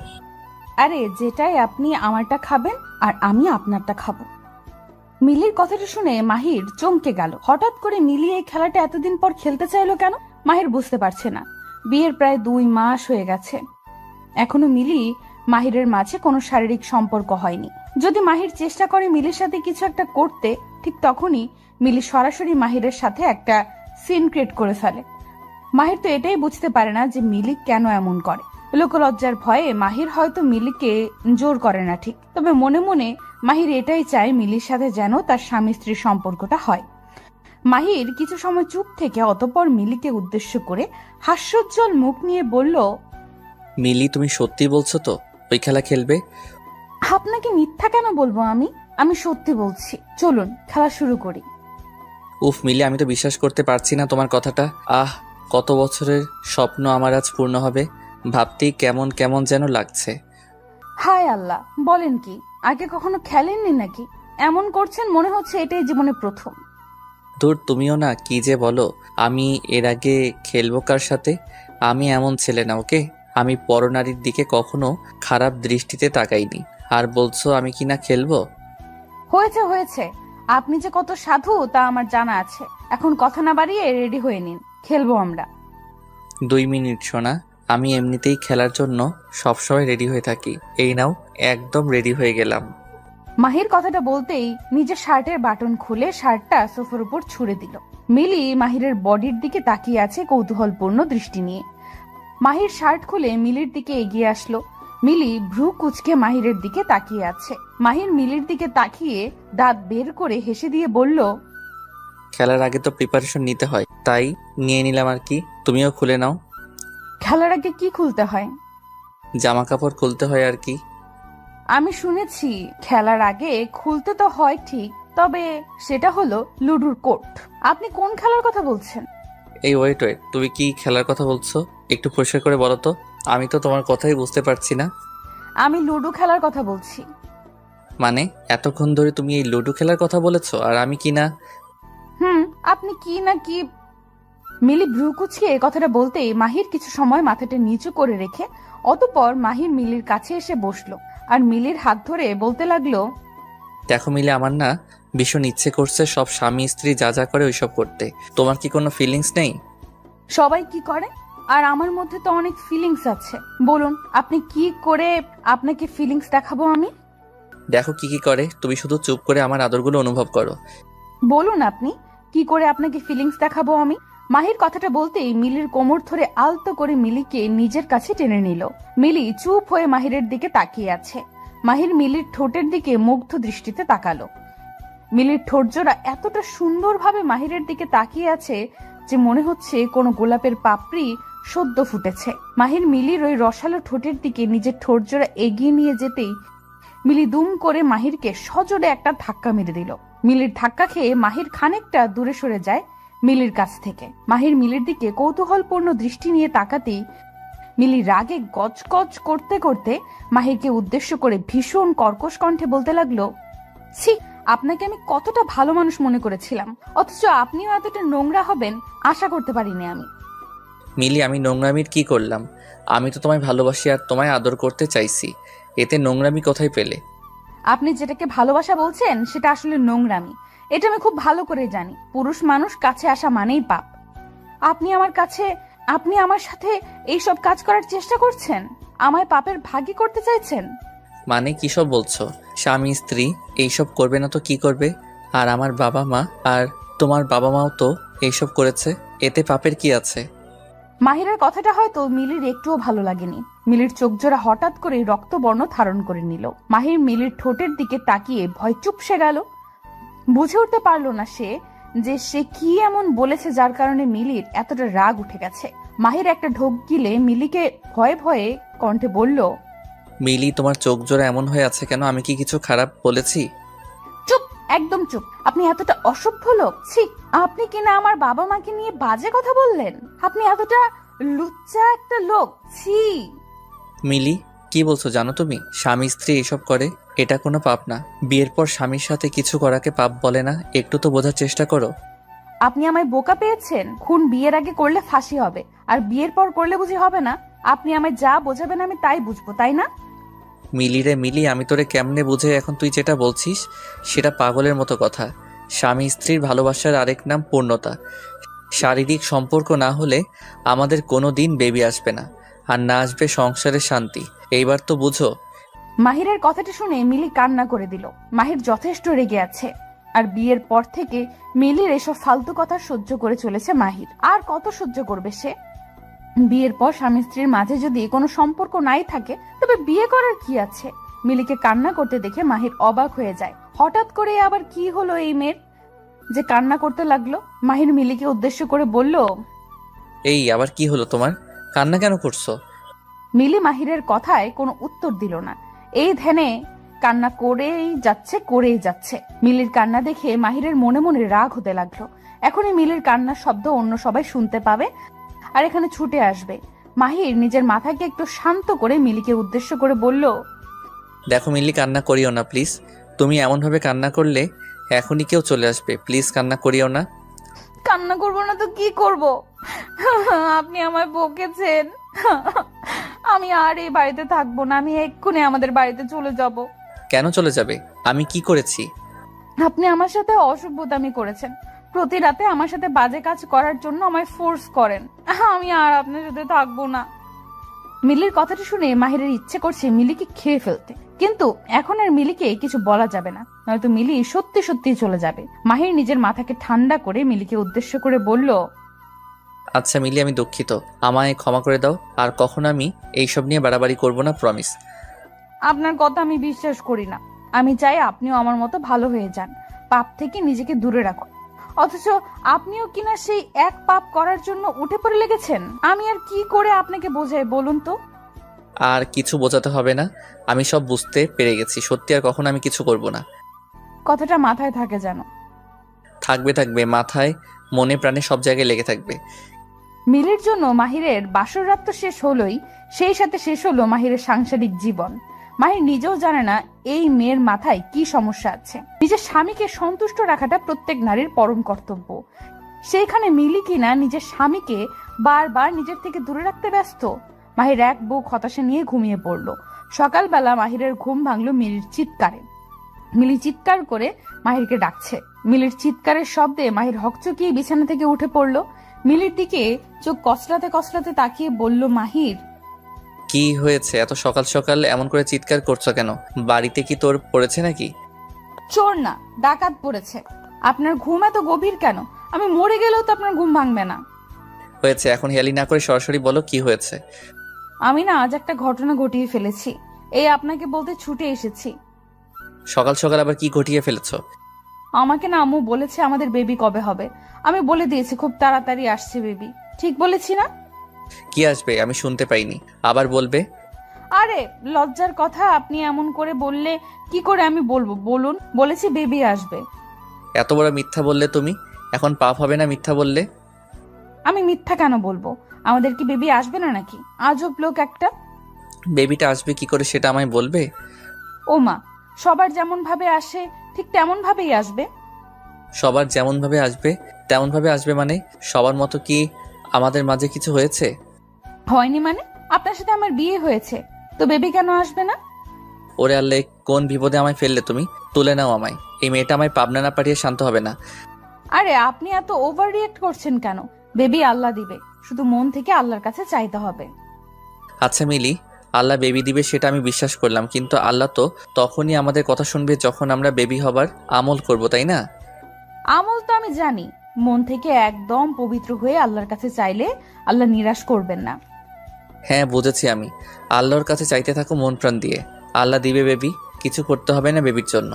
আরে যেটাই আপনি আমারটা খাবেন আর আমি আপনারটা খাবো। মিলির কথাটা শুনে মাহির চমকে গেল। হঠাৎ করে মিলি এই খেলাটা এতদিন পর খেলতে চাইলো কেন? মাহির বুঝতে পারছে না। বিয়ের প্রায় 2 মাস হয়ে গেছে, এখনো মিলি মাহিরের মাঝে কোনো শারীরিক সম্পর্ক হয়নি। যদি মাহির চেষ্টা করে মিলির সাথে কিছু একটা করতে, ঠিক তখনই মিলি সরাসরি মাহিরের সাথে একটা সিন ক্রিয়েট করে ফেলে। মাহির তো এটাই বুঝতে পারে না যে মিলি কেন এমন করে। লোকলজ্জার ভয়ে মাহির হয়তো মিলিকে জোর করে না ঠিক, তবে মনে মনে মাহির এটাই চায় মিলির সাথে যেন তার স্বামী স্ত্রীর সম্পর্কটা হয়। মাহির কিছু সময় চুপ থেকে অতঃপর মিলিকে উদ্দেশ্য করে হাস্যোজ্জ্বল মুখ নিয়ে বলল, মিলি, তুমি সত্যি বলছো তো ওই খেলা খেলবে? আপনাকে মিথ্যা কেন বলবো? আমি সত্যি বলছি। চলুন খেলা শুরু করি। উফ মিলি, আমি তো বিশ্বাস করতে পারছি না তোমার কথাটা। কত বছরের স্বপ্ন আমার আজ পূর্ণ হবে, ভাবতেই কেমন কেমন যেন লাগছে। হায় আল্লাহ, বলেন কি? আগে কখনো খেলেননি নাকি? এমন করছেন মনে হচ্ছে এটাই জীবনে প্রথম। ধুর, তুমিও না কি যে বলো। আমি এর আগে খেলবো কার সাথে? আমি এমন ছেলে না, ওকে? আমি পরনারীর দিকে কখনো খারাপ দৃষ্টিতে তাকাইনি। আর বলছো আমি কি না খেলবো? হয়েছে হয়েছে, আপনি যে কত সাধু তা আমার জানা আছে। এখন কথা না বাড়িয়ে রেডি হয়ে নিন, খেলবো আমরা। 2 মিনিট সোনা, আমি এমনিতেই খেলার জন্য সবসময় রেডি হয়ে থাকি। এই নাও, একদম রেডি হয়ে গেলাম। মাহির কথাটা বলতেই নিজের শার্টের বাটন খুলে শার্টটা সোফার উপর ছুঁড়ে দিল। মিলি মাহিরের বডির দিকে তাকিয়ে আছে কৌতূহলপূর্ণ দৃষ্টি নিয়ে। মাহির শার্ট খুলে মিলির দিকে এগিয়ে আসলো। মিলি ভ্রু কুচকে মাহিরের দিকে তাকিয়ে আছে। মাহির মিলির দিকে তাকিয়ে দাঁত বের করে হেসে দিয়ে বলল, খেলার আগে তো প্রিপারেশন নিতে হয়, তাই নিয়ে নিলাম আর কি। তুমিও খুলে নাও। খেলার আগে কি খুলতে হয়? জামা কাপড় খুলতে হয় আর কি। আমি শুনেছি খেলার আগে খুলতে তো হয় ঠিক, তবে সেটা হলো লুডুর কোর্ট। আপনি কোন খেলার কথা বলছেন? এই ওয়েট, তুমি কি খেলার কথা বলছো? একটু পরিষ্কার করে বলো তো, আমি তো তোমার কথাই বুঝতে পারছি না। আমি লুডো খেলার কথা বলছি। মানে এতক্ষণ ধরে তুমি এই লুডো খেলার কথা বলেছো, আর আমি কি না? আপনি কি না কি। মিলি ভ্রু কুচকে কথাটা বলতেই মাহির কিছু সময় মাথাটা নিচু করে রেখে অতঃপর মাহির মিলির কাছে এসে বসলো আর মিলির হাত ধরে বলতে লাগলো, দেখো মিলে, আমার না ভীষণ ইচ্ছে করছে সব স্বামী স্ত্রী যা যা করে ওইসব করতে। তোমার কি কোনো ফিলিংস নেই? সবাই কি করে, আর আমার মধ্যে তো অনেক ফিলিংস আছে। বলুন আপনি কি করে আপনাকে ফিলিংস দেখাবো আমি? দেখো কি কি করে, তুমি শুধু চুপ করে আমার আদরগুলো অনুভব করো। বলুন আপনি কি করে আপনাকে ফিলিংস দেখাবো আমি? মাহির কথাটা বলতেই মিলির কোমর ধরে আলতো করে মিলিকে নিজের কাছে টেনে নিল। মিলি চুপ হয়ে মাহিরের দিকে তাকিয়ে আছে। মাহির মিলির ঠোঁটের দিকে মুগ্ধ দৃষ্টিতে তাকালো। মিলির ঠোঁটজোড়া এতটা সুন্দরভাবে মাহিরের দিকে তাকিয়ে আছে যে মনে হচ্ছে কোনো গোলাপের পাপড়ি সদ্য ফুটেছে। মাহির মিলির ওই রসালো ঠোঁটের দিকে নিজের ঠোঁটজোড়া এগিয়ে নিয়ে যেতেই মিলি দুম করে মাহিরকে সজোরে একটা ধাক্কা মেরে দিল। মিলির ধাক্কা খেয়ে মাহির খানিকটা দূরে সরে যায় মিলির কাছ থেকে। মাহির মিলির দিকে কৌতূহলপূর্ণ দৃষ্টি নিয়ে তাকাতেই মিলি রাগে গজগজ করতে করতে মাহিরকে উদ্দেশ্য করে ভীষণ কর্কশ কণ্ঠে বলতে লাগলো, ছি, আপনাকে আমি কতটা ভালো মানুষ মনে করেছিলাম, অথচ আপনিও এতটা নোংরা হবেন আশা করতে পারিনি আমি। মিলি, আমি নোংরামির কি করলাম? আমি তো তোমায় ভালোবাসি আর তোমায় আদর করতে চাইছি, এতে নোংরামি কোথায় পেলে? আপনি যেটাকে ভালোবাসা বলছেন সেটা আসলে নোংরামি, এটা আমি খুব ভালো করে জানি। পুরুষ মানুষ কাছে আসা মানেই পাপ। আপনি আমার সাথে এইসব কাজ করার চেষ্টা করছেন, আমায় পাপের ভাগী করতে চাইছেন। মানে কি সব বলছো? স্বামী স্ত্রী এইসব করবে না তো কি করবে? আর আমার বাবা মা আর তোমার বাবা মাও তো এইসব করেছে, এতে পাপের কি আছে? মাহিরের কথাটা হয়তো মিলির একটুও ভালো লাগেনি। মিলির চোখ জোড়া হঠাৎ করে রক্তবর্ণ ধারণ করে নিল। মাহির মিলির ঠোঁটের দিকে তাকিয়ে ভয় চুপসে গেল। বুঝে উঠতে পারলো না সে কি এমন বলেছে যার কারণে মিলির এতটা রাগ উঠে গেছে। মাহির একটা ঢোক গিলে মিলিকে ভয়ে ভয়ে কণ্ঠে বলল, মিলি, তোমার চোখ জোড়া এমন হয়ে আছে কেন? আমি কি কিছু খারাপ বলেছি? চুপ, একদম চুপ। আপনি এতটা অসভ্য লোক, ছি। আপনি কিনা আমার বাবা মাকে নিয়ে বাজে কথা বললেন। আপনি এতটা লুচ্চা একটা লোক, ছি। মিলি, কি বলছো জানো তুমি? স্বামী স্ত্রী এসব করে, এটা কোনো পাপ না। বিয়ের পর স্বামীর সাথে কিছু করাকে পাপ বলে না, একটু তো বোঝার চেষ্টা করো। আপনি আমায় বোকা পেয়েছেন। খুন বিয়ের আগে করলে ফাঁসি হবে, আর বিয়ের পর করলে বুঝি হবে না? আপনি আমায় যা বোঝাবেন আমি তাই বুঝবো, তাই না? মিলি রে মিলি, আমি তোরে কেমনে বুঝে এখন তুই যেটা বলছিস সেটা পাগলের মতো কথা। স্বামী স্ত্রীর ভালোবাসার আরেক নাম পূর্ণতা। শারীরিক সম্পর্ক না হলে আমাদের কোনো দিন বেবি আসবে না, আর না আসবে সংসারের শান্তি। এইবার তো বুঝো। মাহিরের কথাটা শুনে মিলি কান্না করে দিল। মাহির যথেষ্ট রেগে আছে, আর বিয়ের পর থেকে মিলির এসব ফালতু কথা সহ্য করে চলেছে মাহির। আর কত সহ্য করবে সে? বিয়ের পর স্বামী স্ত্রীর মাঝে যদি কোনো সম্পর্ক নাই থাকে তবে বিয়ে করার কি আছে? মিলিকে কান্না করতে দেখে মাহির অবাক হয়ে যায়। হঠাৎ করে আবার কি হলো এই মেয়ের যে কান্না করতে লাগলো? মাহির মিলিকে উদ্দেশ্য করে বলল, এই আবার কি হলো তোমার? কান্না কেন করছো? মিলি মাহিরের কথায় কোনো উত্তর দিল না। এই ধ্যানে কান্না করেই যাচ্ছে। মিলির কান্না দেখে মাহিরের মনে মনে রাগ হতে লাগলো। এখনই মিলির কান্নার শব্দ অন্য সবাই শুনতে পাবে আর এখানে ছুটে আসবে। মাহির নিজের মাথাকে একটু শান্ত করে মিলিকে উদ্দেশ্য করে বলল, দেখো মিলি, কান্না করিও না প্লিজ। তুমি এমনভাবে কান্না করলে এখনই কেউ চলে আসবে। প্লিজ কান্না করিও না। কান্না করবো না তো কি করব? আপনি আমায় বকেছেন। আমি আর এই বাড়িতে থাকবো না। আমি এক্ষুনি আমাদের বাড়িতে চলে যাব। কেন চলে যাবে? আমি কি করেছি? আপনি আমার সাথে অসভ্যতামি করেছেন। প্রতি রাতে আমার সাথে বাজে কাজ করার জন্য আমায় ফোর্স করেন। আমি আর আপনার সাথে থাকবো না। মিলির কথাটা শুনে মাহিরের ইচ্ছে করছে মিলিকে খেয়ে ফেলতে, কিন্তু এখন আর মিলিকে কিছু বলা যাবে না, নয়তো মিলি সত্যি সত্যি চলে যাবে। মাহির নিজের মাথাকে ঠান্ডা করে মিলিকে উদ্দেশ্য করে বলল, আচ্ছা মিলি, আমি দুঃখিত। আমায় ক্ষমা করে দাও। আর কখনো আমি এইসব নিয়ে বাড়াবাড়ি করব না, প্রমিস। আপনার কথা আমি বিশ্বাস করি না। আমি চাই আপনিও আমার মতো ভালো হয়ে যান, পাপ থেকে নিজেকে দূরে রাখুন। অথচ আপনিও কিনা সেই এক পাপ করার জন্য উঠে পড়ে লেগেছেন। আমি আর কি করে আপনাকে বোঝাই বলুন তো? আর কিছু বোঝাতে হবে না, আমি সব বুঝতে পেরে গেছি। সত্যি আর কখনো আমি কিছু করব না। কথাটা মাথায় থাকে যেন। থাকবে থাকবে, মাথায় মনে প্রাণে সব জায়গায় লেগে থাকবে। মিলির জন্য মাহিরের বাসর রাত তো শেষ হলোই, সেই সাথে শেষ হলো মাহিরের সাংসারিক জীবন। মাহির নিজেও জানে না এই মেয়ের মাথায় কি সমস্যা আছে। নিজের স্বামীকে সন্তুষ্ট রাখাটা প্রত্যেক নারীর পরম কর্তব্য। সেইখানে মিলি কিনা নিজের স্বামীকে বারবার নিজের থেকে দূরে রাখতে ব্যস্ত। মাহির এক বুক হতাশা নিয়ে ঘুমিয়ে পড়লো। সকালবেলা মাহিরের ঘুম ভাঙলো মিলির চিৎকারে। মিলি চিৎকার করে মাহিরকে ডাকছে। মিলির চিৎকারের শব্দে মাহির হকচকিয়ে বিছানা থেকে উঠে পড়লো। মিলির দিকে চোখ কসলাতে কসলাতে তাকিয়ে বলল, মাহির, কি হয়েছে? এত সকাল সকাল এমন করে চিৎকার করছো কেন? বাড়িতে কি তোর পড়েছে নাকি? চোর না, ডাকাত পড়েছে। আপনার ঘুম এত গভীর কেন? আমি মরে গেলেও তো আপনার ঘুম ভাঙবে না। হয়েছে, এখন হেয়ালি না করে সরাসরি বলো কি হয়েছে। আমি না আজ একটা ঘটনা ঘটিয়ে ফেলেছি, এই আপনাকে বলতে ছুটে এসেছি। সকাল সকাল আবার কি ঘটিয়ে ফেলেছো? আমাকে না আম্মু বলেছে আমাদের বেবি কবে হবে। আমি বলে দিয়েছি খুব তাড়াতাড়ি আসছে বেবি। ঠিক বলেছি না? কি আসবে আমি শুনতে পাইনি, আবার বলবে। আরে লজ্জার কথা, আপনি এমন করে বললে কি করে আমি বলবো বলুন? বলেছি বেবি আসবে। এত বড় মিথ্যা বললে তুমি, এখন পাপ হবে না মিথ্যা বললে? আমি মিথ্যা কেন বলবো? আমাদের কি বেবি আসবে না নাকি? আজব লোক একটা। বেবিটা আসবে কি করে সেটা আমায় বলবে? ও মা, সবার যেমন ভাবে আসে ঠিক তেমন ভাবেই আসবে। সবার যেমন ভাবে আসবে তেমন ভাবে আসবে মানে? সবার মতো কি আমাদের মাঝে কিছু হয়েছে? হয়নি মানে? আপনার সাথে আমার বিয়ে হয়েছে, তো বেবি কেন আসবে না? ওরে আল্লাহ, কোন বিপদে আমায় ফেললে তুমি? তুলে নাও আমায়। এই মেয়েটা আমায় পাবনা না পাঠিয়ে শান্ত হবে না। আরে আপনি এত ওভার রিয়েক্ট করছেন কেন? বেবি আল্লাহ দিবে, শুধু মন থেকে আল্লাহর কাছে চাইতে হবে। আচ্ছা মিলি, আল্লাহ বেবি দিবে সেটা আমি বিশ্বাস করলাম, কিন্তু আল্লাহ তো তখনই আমাদের কথা শুনবে যখন আমরা বেবি হবার আমল করব, তাই না? আমল তো আমি জানি, মন থেকে একদম পবিত্র হয়ে আল্লাহর কাছে চাইলে আল্লাহ নিরাশ করবেন না। হ্যাঁ বুঝেছি আমি। আল্লাহর কাছে চাইতে থাকো মন প্রাণ দিয়ে, আল্লাহ দিবে বেবি। কিছু করতে হবে না বেবির জন্য।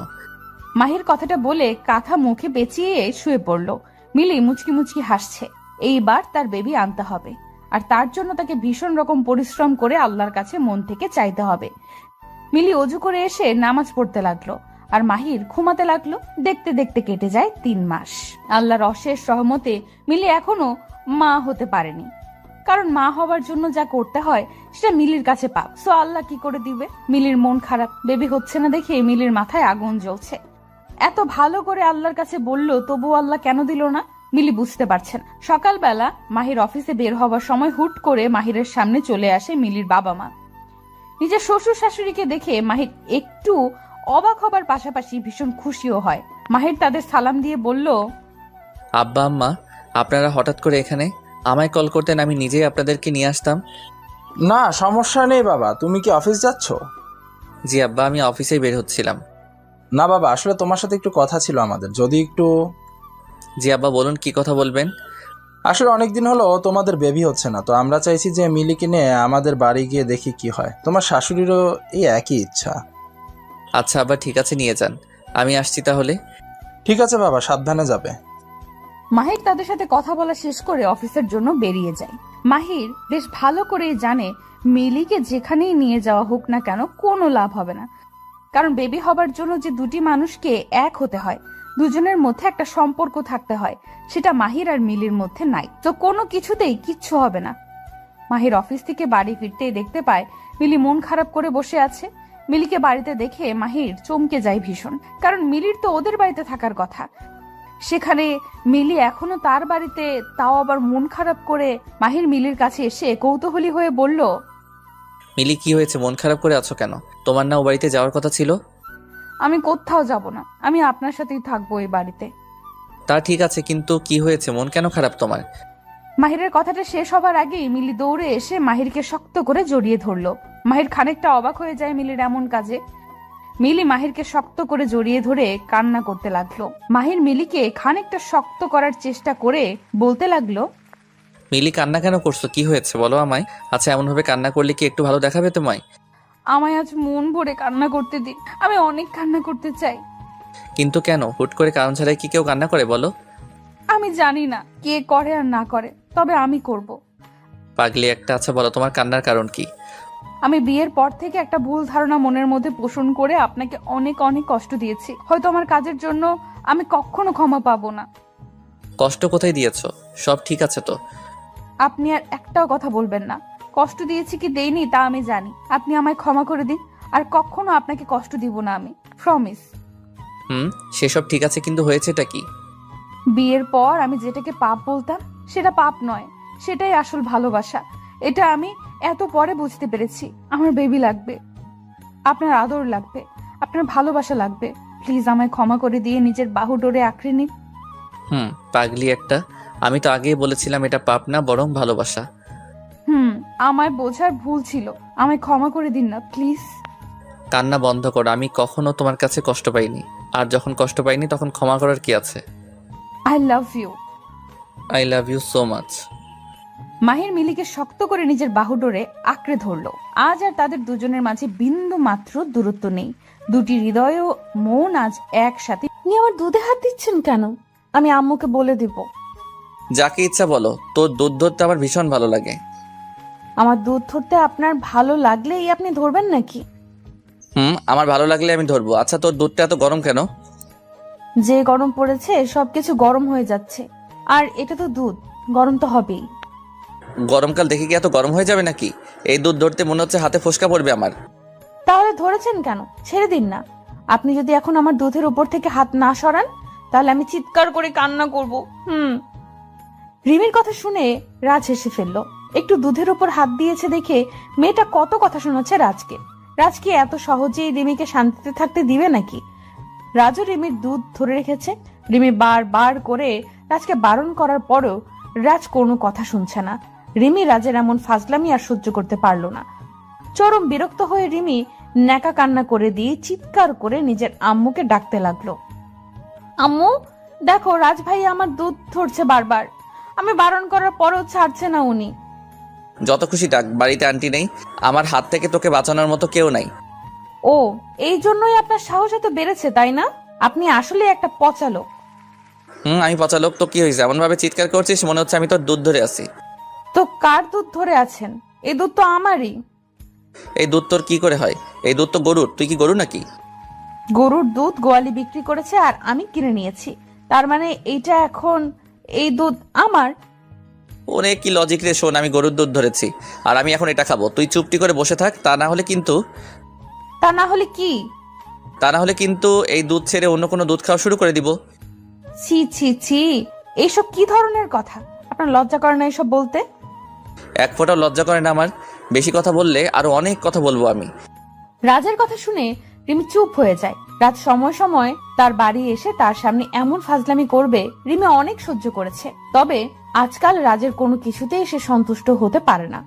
মাহির কথাটা বলে কাঁথা মুখে পেঁচিয়ে শুয়ে পড়লো। মিলি মুচকি মুচকি হাসছে। এইবার তার বেবি আনতে হবে, আর তার জন্য তাকে ভীষণ রকম পরিশ্রম করে আল্লাহর কাছে মন থেকে চাইতে হবে। মিলি অজু করে এসে নামাজ পড়তে লাগলো, আর মাহির ঘুমাতে লাগলো। দেখতে দেখতে কেটে যায় 3 মাস। আল্লাহর অশেষ রহমতে মিলি এখনো মা হতে পারেনি, কারণ মা হওয়ার জন্য যা করতে হয় সেটা মিলির কাছে পাপ। সো আল্লাহ কি করে দিবে? মিলির মন খারাপ, বেবি হচ্ছে না দেখে মিলির মাথায় আগুন জ্বলছে। এত ভালো করে আল্লাহর কাছে বললো, তবু আল্লাহ কেন দিল না? মিলি বুঝতে পারছেন। সকালবেলা মাহির অফিসে বের হবার সময় হুট করে মাহিরের সামনে চলে আসে মিলির বাবা মা। নিজের শ্বশুর শাশুড়িকে দেখে মাহির একটু অবাক হবার পাশাপাশি ভীষণ খুশিও হয়। মাহির তাদের সালাম দিয়ে বলল, আব্বা আম্মা, আপনারা হঠাৎ করে এখানে? আমায় কল করতেন, আমি নিজেই আপনাদেরকে নিয়ে আসতাম। না সমস্যা নেই বাবা, তুমি কি অফিস যাচ্ছ? জি আব্বা, আমি অফিসেই বের হচ্ছিলাম। না বাবা, আসলে তোমার সাথে একটু কথা ছিল আমাদের, যদি একটু। জি আব্বা বলুন, কি কথা বলবেন? আসলে অনেকদিন হলো তোমাদের বেবি হচ্ছে না, তো আমরা চাইছি যে মিলিকে নিয়ে আমাদের বাড়ি গিয়ে দেখি কি হয়। তোমার শাশুড়িরও এই একই ইচ্ছা। আচ্ছা আবার ঠিক আছে, নিয়ে যান। আমি আসছি তাহলে। ঠিক আছে বাবা, সাবধানে যাবে। মাহির তাদের সাথে কথা বলা শেষ করে অফিসের জন্য বেরিয়ে যায়। মাহির বেশ ভালো করেই জানে মিলিকে যেখানেই নিয়ে যাওয়া হোক না কেন কোনো লাভ হবে না, কারণ বেবি হবার জন্য যে দুটি মানুষকে এক হতে হয়, দুজনের মধ্যে একটা সম্পর্ক থাকতে হয়, সেটা মাহির আর মিলির মধ্যে নাই। তো কোনো কিছুতেই কিচ্ছু হবে না। মাহির অফিস থেকে বাড়ি ফিরতেই দেখতে পায় মিলি মন খারাপ করে বসে আছে। মিলিকে বাড়িতে দেখে মাহির চমকে যায় ভীষণ, কারণ মিলির তো ওদের বাড়িতে থাকার কথা, সেখানে মিলি এখনো তার বাড়িতে, তাও আবার মন খারাপ করে। মাহির মিলির কাছে এসে কৌতূহলী হয়ে বলল, মিলি, কি হয়েছে? মন খারাপ করে আছো কেন? তোমার না ও বাড়িতে যাওয়ার কথা ছিল? আমি কোথাও যাব না, আমি আপনার সাথেই থাকবো এই বাড়িতে। তা ঠিক আছে, কিন্তু কি হয়েছে? মন কেন খারাপ তোমার? মাহিরের কথাটা শেষ হবার আগেই মিলি দৌড়ে এসে মাহিরকে শক্ত করে জড়িয়ে ধরলো। মাহির খানিকটা অবাক হয়ে যায় মিলির এমন কাজে। মিলি মাহিরকে শক্ত করে জড়িয়ে ধরে কান্না করতে লাগলো। মাহির মিলিকে খানিকটা শক্ত করার চেষ্টা করে বলতে লাগলো, মিলি, কান্না কেন করছো? কি হয়েছে বলো আমায়। আচ্ছা, এমন ভাবে কান্না করলে কি একটু ভালো দেখাবে তোমায়? আমায় আজ মন ভরে কান্না করতে দিন, আমি অনেক কান্না করতে চাই। কিন্তু কেন? হুট করে কারণ ছাড়াই কি কেউ কান্না করে বলো? আমি জানি না কে করে আর না করে, তবে আমি করব। পাগলি একটা। আচ্ছা বলো, তোমার কান্নার কারণ কি? আমি বিয়ের পর থেকে একটা ভুল ধারণা মনের মধ্যে পোষণ করে আপনাকে অনেক অনেক কষ্ট দিয়েছি। হয়তো আমার কাজের জন্য আমি কখনো ক্ষমা পাবো না। কষ্ট কোথায় দিয়েছো? সব ঠিক আছে তো? আপনি আর একটাও কথা বলবেন না। কষ্ট দিয়েছি কি দেইনি তা আমি জানি। আপনি আমায় ক্ষমা করে দিন, আর কখনো আপনাকে কষ্ট দিব না আমি, প্রমিস। সেসব ঠিক আছে, কিন্তু হয়েছেটা কি? বিয়ের পর আমি যেটাকে পাপ বলতাম সেটা পাপ নয়, সেটাই আসল ভালোবাসা। এটা আমি এত পরে বুঝতে পেরেছি। আমার বেবি লাগবে, আপনার আদর লাগবে, আপনার ভালোবাসা লাগবে। প্লিজ আমায় ক্ষমা করে দিয়ে নিজের বাহু ডোরে আঁকড়ে নিন। পাগলি একটা। আমি তো আগেই বলেছিলাম এটা পাপ না, বরং ভালোবাসা। আমায় বোঝার ভুল ছিল, আমায় ক্ষমা করে দিন না প্লিজ। কান্না বন্ধ করো। আমি কখনো তোমার কাছে কষ্ট পাইনি, আর যখন কষ্ট পাইনি তখন ক্ষমা করার কি আছে? I love you. I love you so much. Mahir মিলিকে শক্ত করে নিজের বাহু ডোরে আঁকড়ে ধরলো। আজ আর তাদের দুজনের মাঝে বিন্দু মাত্র দূরত্ব নেই। দুটি হৃদয় ও মন আজ একসাথে। আপনি আমার দুধে হাত দিচ্ছেন কেন? আমি আম্মুকে বলে দিব। যাকে ইচ্ছা বলো, তোর দুধ ধরতে আমার ভীষণ ভালো লাগে। আমার দুধ ধরতে আপনার ভালো লাগলেই আপনি ধরবেন নাকি? আমার ভালো লাগলে আমি ধরবো। আচ্ছা, তোর দুধটা এত গরম কেন? যে গরম পড়েছে সবকিছু গরম হয়ে যাচ্ছে, আর এটা তো দুধ, গরম তো হবেই। গরমকাল দেখে কি এত গরম হয়ে যাবে নাকি? এই দুধ ধরতে মনে হচ্ছে হাতে ফোসকা পড়বে আমার। তাহলে ধরেছেন কেন? ছেড়ে দিন না। আপনি যদি এখন আমার দুধের উপর থেকে হাত না সরান, তাহলে আমি চিৎকার করে কান্না করব। রিমির কথা শুনে রাজ হেসে ফেললো। একটু দুধের উপর হাত দিয়েছে দেখে মেয়েটা কত কথা শোনাচ্ছে রাজকে। রাজ কি এত সহজেই রিমিকে শান্তিতে থাকতে দিবে নাকি? রাজও রিমির দুধ ধরে রেখেছে। রিমি বার করে রাজকে বারণ করার পরেও রাজ কোনো কথা শুনছে না। রিমি রাজের এমন ফাজলামি আর সহ্য করতে পারলো না। চরম বিরক্ত হয়ে রিমি ন্যাকা কান্না করে দিয়ে চিৎকার করে নিজের আম্মুকে ডাকতে লাগলো। আম্মু দেখো, রাজ ভাই আমার দুধ ধরছে বারবার, আমি বারণ করার পরেও ছাড়ছে না উনি। যত খুশি ডাক, বাড়িতে আন্টি নেই, আমার হাত থেকে তোকে বাঁচানোর মতো কেউ নাই। ও, এই জন্যই আপনার সাহস এত বেড়েছে তাই না? আপনি আসলে একটা পচা লোক। আমি পচা লোক তো কি হয়েছে? এমন ভাবে চিৎকার করছিস মনে হচ্ছে আমি তোর দুধ ধরে আছি। তো কার দুধ ধরে আছেন? এই দুধ তো আমারই। এই দুধ তোর কি করে হয়? এই দুধ তো গরুর। তুই কি গরু নাকি? গরুর দুধ গোয়ালি বিক্রি করেছে আর আমি কিনে নিয়েছি, তার মানে এইটা এখন এই দুধ আমার। ওরে কি লজিক রে! শোন, আমি গরুর দুধ ধরেছি আর আমি এখন এটা খাবো। তুই চুপটি করে বসে থাক, তা না হলে কিন্তু এই দুধ ছেড়ে অন্য কোনো দুধ খাওয়া শুরু করে দিব। ছি ছি ছি, এইসব কি ধরনের কথা? আপনার লজ্জা করে না এসব বলতে? এক ফোঁটাও লজ্জা করে না আমার। বেশি কথা বললে আরো অনেক কথা বলবো আমি। রাজের কথা শুনে রিমি চুপ হয়ে যায়। রাজ সময় সময় তার বাড়ি এসে তার সামনে এমন ফাজলামি করবে রিমি অনেক সহ্য করেছে, তবে আজকাল রাজের কোনো কিছুতেই সে সন্তুষ্ট হতে পারে না।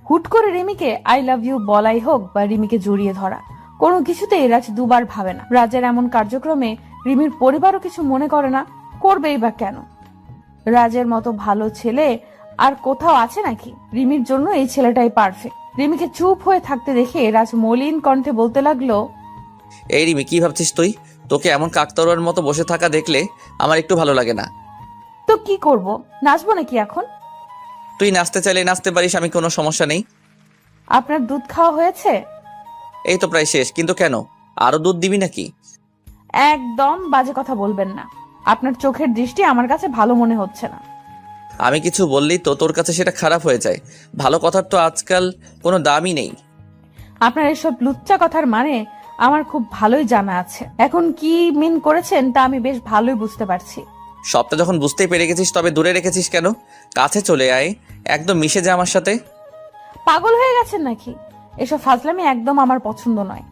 হুট করে রিমিকে আই লাভ ইউ বলাই হোক বা রিমিকে জড়িয়ে ধরা, কোনো কিছুতেই রাজ দুবার ভাবে না। রাজের এমন কার্যক্রমে রিমির পরিবারও কিছু মনে করে না, করবেই বা কেন? রাজের মতো ভালো ছেলে আর কোথাও আছে নাকি? রিমির জন্য এই ছেলেটাই পারফেক্ট। রিমিকে চুপ হয়ে থাকতে দেখে রাজ মলিন কণ্ঠে বলতে লাগলো, এই রিমি, কি ভাবছিস তুই? তোকে এমন কাকতাড়ুয়ার মতো বসে থাকা দেখলে আমার একটু ভালো লাগে না। তো কি করব, নাচবো নাকি এখন? তুই নাচতে চাইলে নাচতে পারিস, আমি কোনো সমস্যা নেই। আপনার দুধ খাওয়া হয়েছে? এই তো প্রায় শেষ, কিন্তু কেন? আরো দুধ দিবি নাকি? একদম বাজে কথা বলবেন না। আপনার চোখের দৃষ্টি আমার কাছে ভালো মনে হচ্ছে না। আমি কিছু বললেই তো তোর কাছে সেটা খারাপ হয়ে যায়। ভালো কথার তো আজকাল কোনো দামই নেই। আপনার এসব লুচ্চা কথার মানে আমার খুব ভালোই জানা আছে। এখন কি মিন করেছেন তা আমি বেশ ভালোই বুঝতে পারছি। সবটা যখন বুঝতেই পেরে গেছিস, তবে দূরে রেখেছিস কেন? কাছে চলে আয়, একদম মিশে যা আমার সাথে। পাগল হয়ে গেছেন নাকি? এসব ফাজলামি একদম আমার পছন্দ নয়।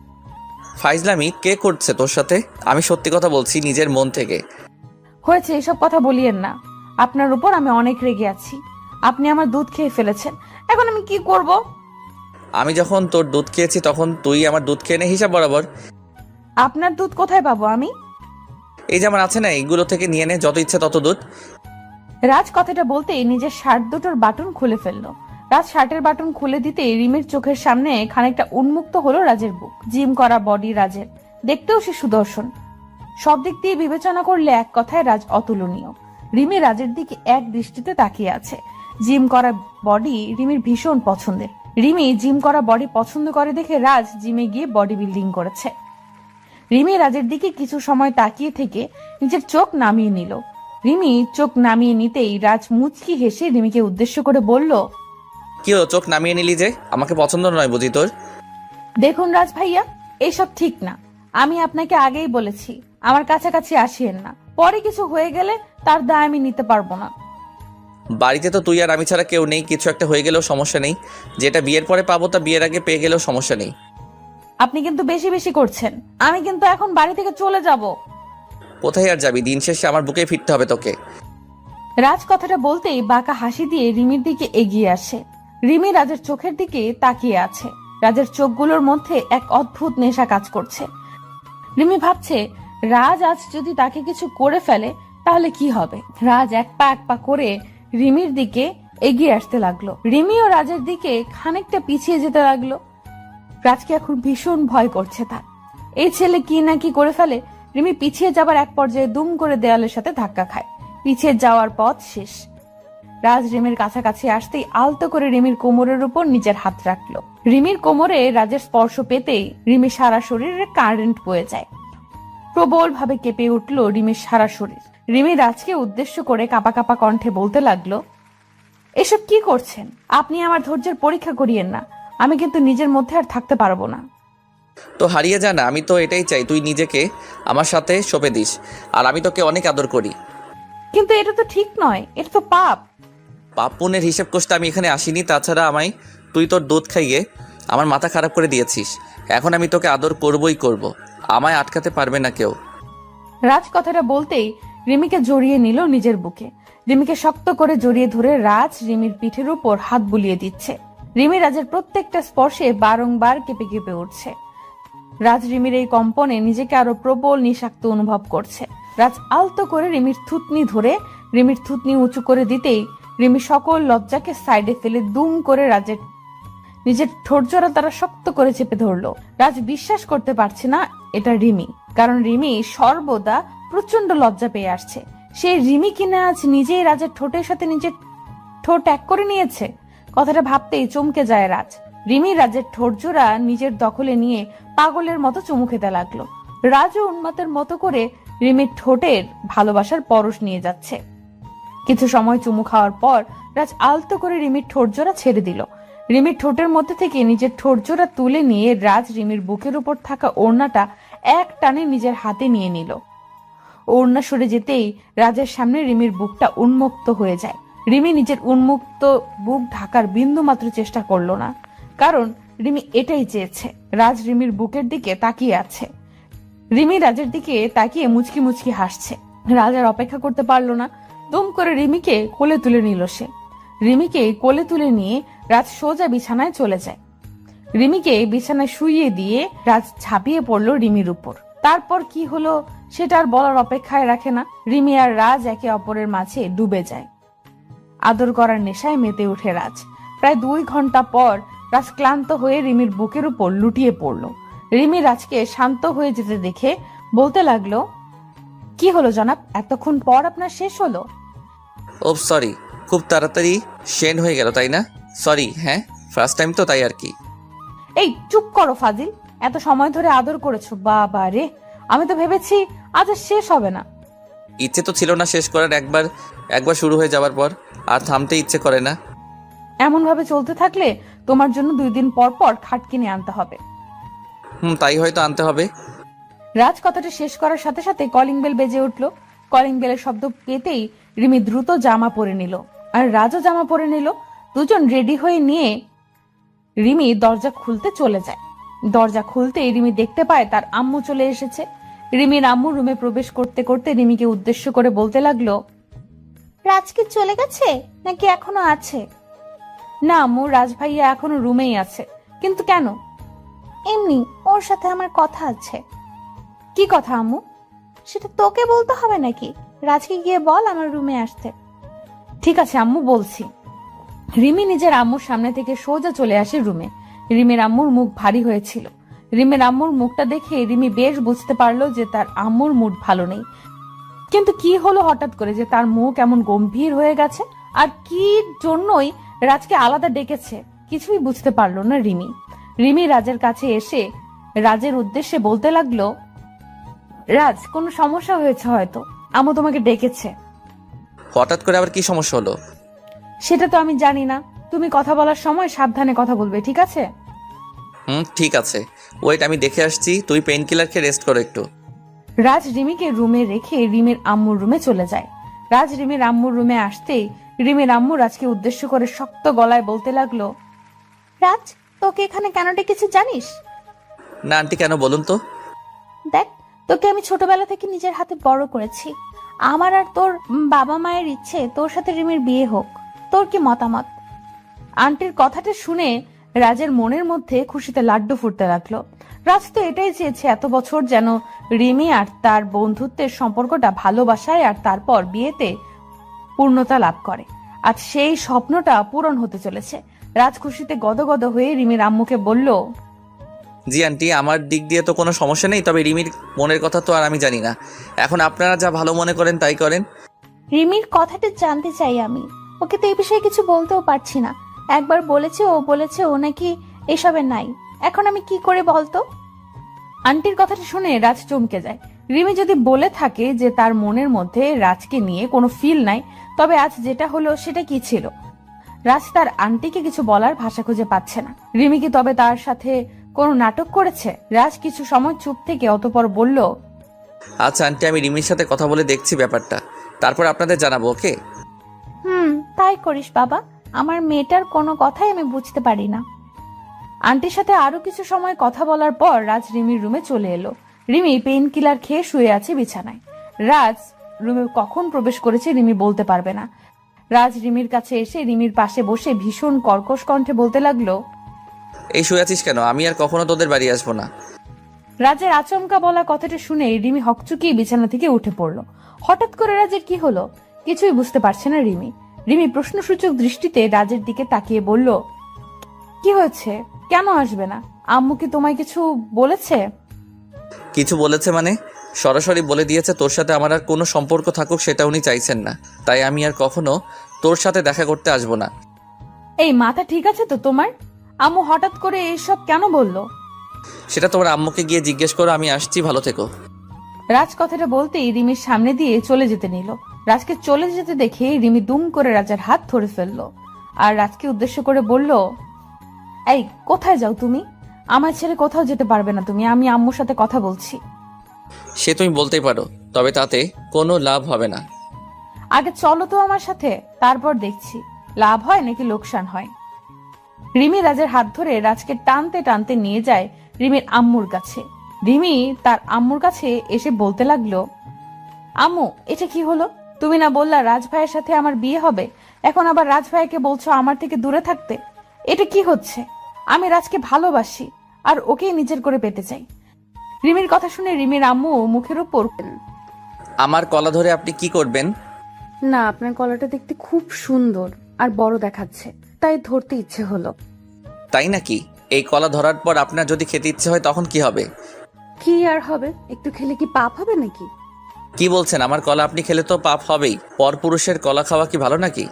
ফাইজলামি কে করছে তোর সাথে? আমি সত্যি কথা বলছি, নিজের মন থেকে। হয়েছে, এসব কথা বলিয়েন না। আপনার উপর আমি অনেক রেগে আছি। আপনি আমার দুধ খেয়ে ফেলেছেন, এখন আমি কি করব? আমি যখন তোর দুধ খেয়েছি তখন তুই আমার দুধ খেয়ে নে হিসাব বরাবর। আপনার দুধ কোথায় পাবো আমি? এই যে আমার আছে না, এইগুলো থেকে নিয়ে নে, যত ইচ্ছে তত দুধ। রাজ কথাটা বলতেই নিজের শার্ট দুটোর বাটন খুলে ফেললো। রাজ শার্টের বাটন খুলে দিতেই রিমির চোখের সামনে খানিকটা উন্মুক্ত হলো রাজের বুক। জিম করা বডি রাজের, দেখতেও সে সুদর্শন। সব দিক দিয়ে বিবেচনা করলে এক কথায় রাজ অতুলনীয়। রিমি রাজের দিকে এক দৃষ্টিতে তাকিয়ে আছে। জিম করা বডি রিমির ভীষণ পছন্দের। রিমি জিম করা বডি পছন্দ করে দেখে রাজ জিমে গিয়ে বডি বিল্ডিং করেছে। রিমি রাজের দিকে কিছু সময় তাকিয়ে থেকে নিজের চোখ নামিয়ে নিল। রিমি চোখ নামিয়ে নিতেই রাজ মুচকি হেসে রিমিকে উদ্দেশ্য করে বলল, কি হলো, চোখ নামিয়ে নিলি যে? আমাকে পছন্দ নয় বুঝি তোর? দেখুন রাজ ভাইয়া, এইসব ঠিক না। আমি আপনাকে আগেই বলেছি আমার কাছাকাছি আসিয়েন না। পরে কিছু হয়ে গেলে তার দায় আমি নিতে পারবো না। বাড়িতে তো তুই আর আমি ছাড়া কেউ নেই, কিছু একটা হয়ে গেলেও সমস্যা নেই। যেটা বিয়ের পরে পাবো তা বিয়ের আগে পেয়ে গেলেও সমস্যা নেই। আপনি কিন্তু বেশি বেশি করছেন। আমি কিন্তু এখন বাড়ি থেকে চলে যাব। কোথায় আর যাবি? দিন শেষে আমার বুকে ফিরতে হবে তোকে। রাজ কথাটা বলতেই বাঁকা হাসি দিয়ে রিমির দিকে এগিয়ে আসে। রিমি রাজের চোখের দিকে তাকিয়ে আছে। রাজের চোখগুলোর মধ্যে এক অদ্ভুত নেশা কাজ করছে। রিমি ভাবছে, রাজ আজ যদি তাকে কিছু করে ফেলে তাহলে কি হবে। রাজ এক পা করে রিমির দিকে এগিয়ে আসতে লাগলো। রিমিও রাজের দিকে খানিকটা পিছিয়ে যেতে লাগলো। রাজকে এখন ভীষণ ভয় করছে তার। এই ছেলে কি না কি করে ফেলে। রিমি পিছিয়ে যাবার এক পর্যায়ে দুম করে দেওয়ালের সাথে ধাক্কা খায়। পিছিয়ে যাওয়ার পথ শেষ। রাজ রিমির কাছাকাছি আসতেই আলতো করে রিমির কোমরের উপর নিজের হাত রাখলো। রিমির কোমরে রাজের স্পর্শ পেতেই রিমির সারা শরীরে কারেন্ট বয়ে যায়। প্রবল ভাবে কেঁপে উঠল রিমির সারা শরীর। রিমি রাজকে উদ্দেশ্য করে কাঁপা কাঁপা কণ্ঠে বলতে লাগলো, এসব কি করছেন? আপনি আমার ধৈর্যের পরীক্ষা করিয়েন না। আমি কিন্তু নিজের মধ্যে আর থাকতে পারবো না। তো হারিয়ে যা না, আমি তো এটাই চাই, তুই নিজেকে আমার সাথে সঁপে দিস। আর আমি তোকে অনেক আদর করি। কিন্তু এটা তো ঠিক নয়, এটা তো পাপ। পাপ পুণ্যের হিসেব কষতে আমি এখানে আসিনি। তাছাড়া আমায় তুই তোর দুধ খাইয়ে আমার মাথা খারাপ করে দিয়েছিস। এখন আমি তোকে আদর করবই করব। আমায় আটকাতে পারবে না কেউ। রাজ কথাটা বলতেই রিমিকে জড়িয়ে নিল নিজের বুকে। রিমিকে শক্ত করে জড়িয়ে ধরে রাজ রিমির পিঠের উপর হাত বুলিয়ে দিচ্ছে। রিমি রাজের প্রত্যেকটা স্পর্শে বারংবার কেঁপে কেঁপে উঠছে। রাজ রিমির এই কম্পনে নিজেকে আরো প্রবল নিঃশাক্ত অনুভব করছে। রাজ আলতো করে রিমির থুতনি ধরে রিমির থুতনি উঁচু করে দিতেই রিমি সকল লজ্জাকে সাইডে ফেলে দুম করে রাজের নিজের ঠোঁটজোড়া তারা শক্ত করে চেপে ধরলো। রাজ বিশ্বাস করতে পারছে না এটা রিমি, কারণ রিমি সর্বদা প্রচন্ড লজ্জা পেয়ে আসছে। সেই রিমি কিনা আজ নিজেই রাজের ঠোঁটের সাথে নিজের ঠোঁট এক করে নিয়েছে। কথাটা ভাবতেই চমকে যায় রাজ। রিমি রাজের ঠোঁটজোড়া নিজের দখলে নিয়ে পাগলের মতো চুমু খেতে লাগলো। রাজও উন্মাতের মতো করে রিমির ঠোঁটের ভালোবাসার পরশ নিয়ে যাচ্ছে। কিছু সময় চুমু খাওয়ার পর রাজ আলতো করে রিমির ঠোঁটজোড়া ছেড়ে দিল। রিমির ঠোঁটের মধ্যে থেকে নিজের ঠোঁটজোড়া তুলে নিয়ে রাজ রিমির বুকের উপর থাকা ওড়নাটা এক টানে নিজের হাতে নিয়ে নিল। ওড়না সরে যেতেই রাজের সামনে রিমির বুকটা উন্মুক্ত হয়ে যায়। রিমি নিজের উন্মুক্ত বুক ঢাকার বিন্দু মাত্র চেষ্টা করলো না, কারণ রিমি এটাই চেয়েছে। রাজ রিমির বুকের দিকে তাকিয়ে আছে। রিমি রাজের দিকে তাকিয়ে মুচকি মুচকি হাসছে। রাজ আর অপেক্ষা করতে পারলো না, দুম করে রিমিকে কোলে তুলে নিল সে। রিমিকে কোলে তুলে নিয়ে রাজ সোজা বিছানায় চলে যায়। রিমিকে বিছানায় শুইয়ে দিয়ে রাজ ঝাঁপিয়ে পড়লো রিমির উপর। তারপর কি হলো সেটা আর বলার অপেক্ষায় রাখে না। রিমি আর রাজ একে অপরের মাঝে ডুবে যায়। আদর করার নেশায় মেতে ওঠে রাজ। প্রায় 2 ঘন্টা পর রাজ ক্লান্ত হয়ে রিমির বুকের উপর লুটিয়ে পড়ল। রিমি রাজকে শান্ত হয়ে যেতে দেখে বলতে লাগলো, কি হলো জনাব, এতক্ষণ পর আপনার শেষ হলো? ও সরি, খুব তাড়াতাড়ি শেন হয়ে গেল তাই না? সরি, হ্যাঁ ফার্স্ট টাইম তো তাই আর কি। এই চুপ করো ফাজিল, এত সময় ধরে আদর করেছো, বাবা রে, আমি তো ভেবেছি আজ আর শেষ হবে না। ইচ্ছে তো ছিল না শেষ করার, একবার শুরু হয়ে যাওয়ার পর আর থামতে ইচ্ছে করে না। এমন ভাবে চলতে থাকলে তোমার জন্য 2 দিন পর পর খাট কিনে আনতে হবে। তাই হয়তো আনতে হবে। রাজ কথাটা শেষ করার সাথে সাথে কলিং বেল বেজে উঠল। কলিং বেলের শব্দ পেতেই রিমি দ্রুত জামা পরে নিল, আর রাজও জামা পরে নিল। দুজন রেডি হয়ে নিয়ে রিমি দরজা খুলতে চলে যায়। দরজা খুলতেই রিমি দেখতে পায় তার আম্মু চলে এসেছে। রিমির আম্মু রুমে প্রবেশ করতে করতে রিমিকে উদ্দেশ্য করে বলতে লাগলো, রাজ কি চলে গেছে নাকি এখনো আছে? না আম্মু, রাজ ভাইয়া এখনো রুমেই আছে। কিন্তু কেন? এমনি, ওর সাথে আমার কথা আছে। কি কথা আম্মু? সেটা তোকে বলতে হবে নাকি? রাজকে গিয়ে বল আমার রুমে আসতে। ঠিক আছে আম্মু, বলছি। রিমি নিজের আম্মুর সামনে থেকে সোজা চলে আসে রুমে। রিমির আম্মুর মুখ ভারী হয়েছিল। রিমির আম্মুর মুখটা দেখে রিমি বেশ বুঝতে পারলো যে তার আম্মুর মুড ভালো নেই। কিন্তু কি হলো হঠাৎ করে যে তার মুখ এমন গম্ভীর হয়ে গেছে, আর কি জন্যই রাজকে আলাদা ডেকেছে কিছুই বুঝতে পারলো না রিমি। রিমি রাজের কাছে এসে রাজের উদ্দেশ্যে বলতে লাগলো, রাজ, কোনো সমস্যা হয়েছে হয়তো, আম্মু তোমাকে ডেকেছে। হঠাৎ করে আবার কি সমস্যা হলো? সেটা তো আমি জানি না, তুমি কথা বলার সময় সাবধানে কথা বলবে, ঠিক আছে? ঠিক আছে, ওয়েট আমি দেখে আসছি, তুই পেইন কিলার খেয়ে রেস্ট করো একটু। রাজ রিমিকে রুমে রেখে রিমির আম্মুর রুমে চলে যায়। রাজ রিমির আম্মুর রুমে আসতেই রিমির আম্মু রাজকে উদ্দেশ্য করে শক্ত গলায় বলতে লাগলো, রাজ, তোকে এখানে কেন ডেকেছে জানিস? না আন্টি, কেন বলুন তো? দেখ, তোকে আমি ছোটবেলা থেকে নিজের হাতে বড় করেছি। আমার আর তোর বাবা মায়ের ইচ্ছে তোর সাথে রিমির বিয়ে হোক। তোর কি মতামত? আন্টির কথাটা শুনে রাজের মনের মধ্যে খুশিতে লাড্ডু ফুটতে লাগলো। রাজ তো এটাই চেয়েছে এত বছর, যেন রিমি আর তার বন্ধুত্বের সম্পর্কটা ভালোবাসায় আর তারপর বিয়েতে পূর্ণতা লাভ করে। আজ সেই স্বপ্নটা পূরণ হতে চলেছে। রাজ খুশিতে গদগদ হয়ে রিমির আম্মুকে বলল, জি আন্টি, আমার দিক দিয়ে তো কোনো সমস্যা নেই, তবে রিমির মনের কথা তো আর আমি জানি না। এখন আপনারা যা ভালো মনে করেন তাই করেন। রিমির কথাটা জানতে চাই আমি। ওকে তো এই বিষয়ে কিছু বলতেও পারছি না। একবার বলেছে ও নাকি এসবে নাই। এখন আমি কি করে বলতো? আন্টির কথাটা শুনে রাজ চমকে যায়। রিমি যদি বলে থাকে যে তার মনের মধ্যে রাজকে নিয়ে কোনো ফিল নাই, তবে আজ যেটা হলো সেটা কি ছিল? রাজ তার আন্টিকে কিছু বলার ভাষা খুঁজে পাচ্ছে না। রিমি কি তবে তার সাথে কোনো নাটক করেছে? রাজ কিছু সময় চুপ থেকে অতঃপর বলল, আচ্ছা আন্টি, আমি রিমির সাথে কথা বলে দেখছি ব্যাপারটা, তারপর আপনাদের জানাবো, ওকে? তাই করিস বাবা। আমার মেয়েটার কোনো কথাই আমি বুঝতে পারি না। আন্টির সাথে আরো কিছু সময় কথা বলার পর রাজ রিমির রুমে চলে এলো। রিমি পেইন কিলার খেয়ে শুয়ে আছে বিছানায়। রাজ রুমে কখন প্রবেশ করেছে রিমি বলতে পারবে না। রাজ রিমির কাছে এসে রিমির পাশে বসে ভীষণ কর্কশ কণ্ঠে বলতে লাগলো, এই শুয়ে আছিস কেন? আমি আর কখনো তোদের বাড়ি আসবো না। রাজের আচমকা বলা কথাটা শুনে রিমি হকচকিয়ে বিছানা থেকে উঠে পড়লো। হঠাৎ করে রাজের কি হলো কিছুই বুঝতে পারছে না রিমি। রিমি প্রশ্নসূচক দৃষ্টিতে রাজের দিকে তাকিয়ে বলল, কি হয়েছে? কেন আসবে না? আম্মু কি তোমায় কিছু বলেছে? কিছু বলেছে মানে? সরাসরি বলে দিয়েছে তোর সাথে আমার আর কোনো সম্পর্ক থাকুক সেটা উনি চাইছেন না, তাই আমি আর কখনো তোর সাথে দেখা করতে আসবো না। এই মাথা ঠিক আছে তো তোমার? আম্মু হঠাৎ করে এইসব কেন বললো? সেটা তোমার আম্মুকে গিয়ে জিজ্ঞেস করো, আমি আসছি, ভালো থেকো। রাজ কথাটা বলতেই রিমির সামনে দিয়ে চলে যেতে নিল। রাজকে চলে যেতে দেখে রিমি দুম করে রাজের হাত ধরে ফেললো আর রাজকে উদ্দেশ্য করে বলল, এই কোথায় যাও তুমি? আমার ছেড়ে কোথাও যেতে পারবে না তুমি। আমি আম্মুর সাথে কথা বলছি। সে তুমি বলতেই পারো, তবে তাতে কোনো লাভ হবে না। আগে চলো তো আমার সাথে, তারপর দেখছি লাভ হয় নাকি লোকসান হয়। রিমি রাজের হাত ধরে রাজকে টানতে টানতে নিয়ে যায় রিমির আম্মুর কাছে। রিমি তার আম্মুর কাছে এসে বলতে লাগলো, আম্মু, এটা কি হলো? তুমি না বললা রাজ ভাইয়ের সাথে আমার বিয়ে হবে, এখন আবার রাজ ভাইকে বলছো আমার থেকে দূরে থাকতে। এটা কি হচ্ছে? আমি রাজকে ভালোবাসি আর ওকেই নিজের করে পেতে চাই। রিমির কথা শুনে রিমির আম্মু মুখের উপর, আমার কলা ধরে আপনি কি করবেন? না, আপনার গলাটা দেখতে খুব সুন্দর আর বড় দেখাচ্ছে, তাই ধরতে ইচ্ছে হলো। তাই নাকি? এই কলা ধরার পর আপনার যদি খেতে ইচ্ছে হয় তখন কি হবে? কি আর হবে, একটু খেলে কি পাপ হবে নাকি? কি বলছেন? আমার কলা আপনি খেলে তো পাপ হবেই। পরপুরুষের কলা খাওয়া কি ভালো নাকি?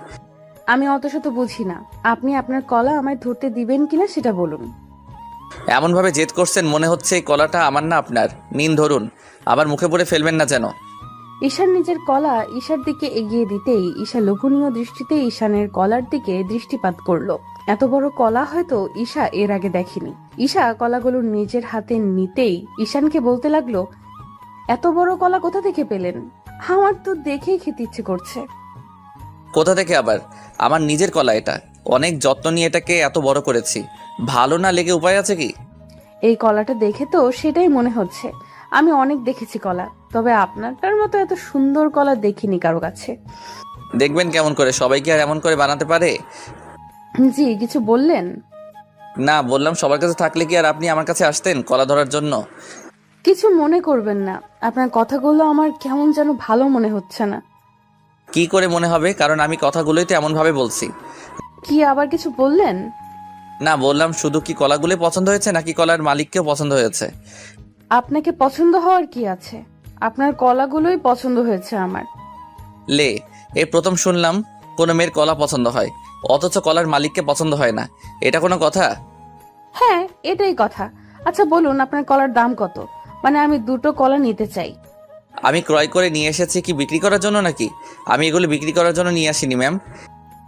আমি অত শত বুঝি না, আপনি আপনার কলা আমায় ধরতে দিবেন কিনা সেটা বলুন। এমনভাবে জেদ করছেন মনে হচ্ছে এই কলাটা আমার না আপনার। নিন ধরুন, আবার মুখে পড়ে ফেলবেন না যেন। ঈশান নিজের কলা ঈশার দিকে এগিয়ে দিতেই ঈশা লোভনীয় দৃষ্টিতে ঈশানের কলার দিকে দৃষ্টিপাত করলো। এত বড় কলা হয়তো ঈশা এর আগে দেখেনি। ঈশা কলাগুলো নিজের হাতে নিতেই ঈশানকে বলতে লাগলো, এত বড় কলা কোথা থেকে পেলেন? আমার তো দেখেই খেতে ইচ্ছে করছে। কোথা থেকে আবার? আমার নিজের কলা এটা। অনেক যত্ন নিয়ে এটাকে এত বড় করেছি। ভালো না লেগে উপায় আছে কি? এই কলাটা দেখে তো সেটাই মনে হচ্ছে। আমি অনেক দেখেছি কলা, তবে আপনারটার মতো এত সুন্দর কলা দেখিনি কারো কাছে। দেখবেন কেমন করে, সবাই কি আর এমন করে বানাতে পারে? জি, কিছু বললেন? না, বললাম সবার কাছে থাকলে কি আর আপনি আমার কাছে আসতেন কলা ধরার জন্য? কিছু মনে করবেন না, আপনার কথাগুলো আমার কেমন যেন ভালো মনে হচ্ছে না। কি করে মনে হবে? কারণ আমি কথাগুলোই তো এমনভাবে বলছি। কি আবার কিছু বললেন? না, বললাম শুধু কি কলাগুলোই পছন্দ হয়েছে নাকি কলার মালিককেও পছন্দ হয়েছে? আপনাকে পছন্দ হওয়ার কি আছে? আপনার কলাগুলোই পছন্দ হয়েছে আমার। লে, এই প্রথম শুনলাম কোনো মেয়ের কলা পছন্দ হয়, অথচ কলার মালিককে পছন্দ হয় না। এটা কোনো কথা? হ্যাঁ, এটাই কথা। আচ্ছা বলুন, আপনার কলার দাম কত? মানে আমি দুটো কলা নিতে চাই। আমি ক্রয় করে নিয়ে এসেছি কি বিক্রি করার জন্য নাকি? আমি এগুলো বিক্রি করার জন্য নিয়ে আসিনি ম্যাম।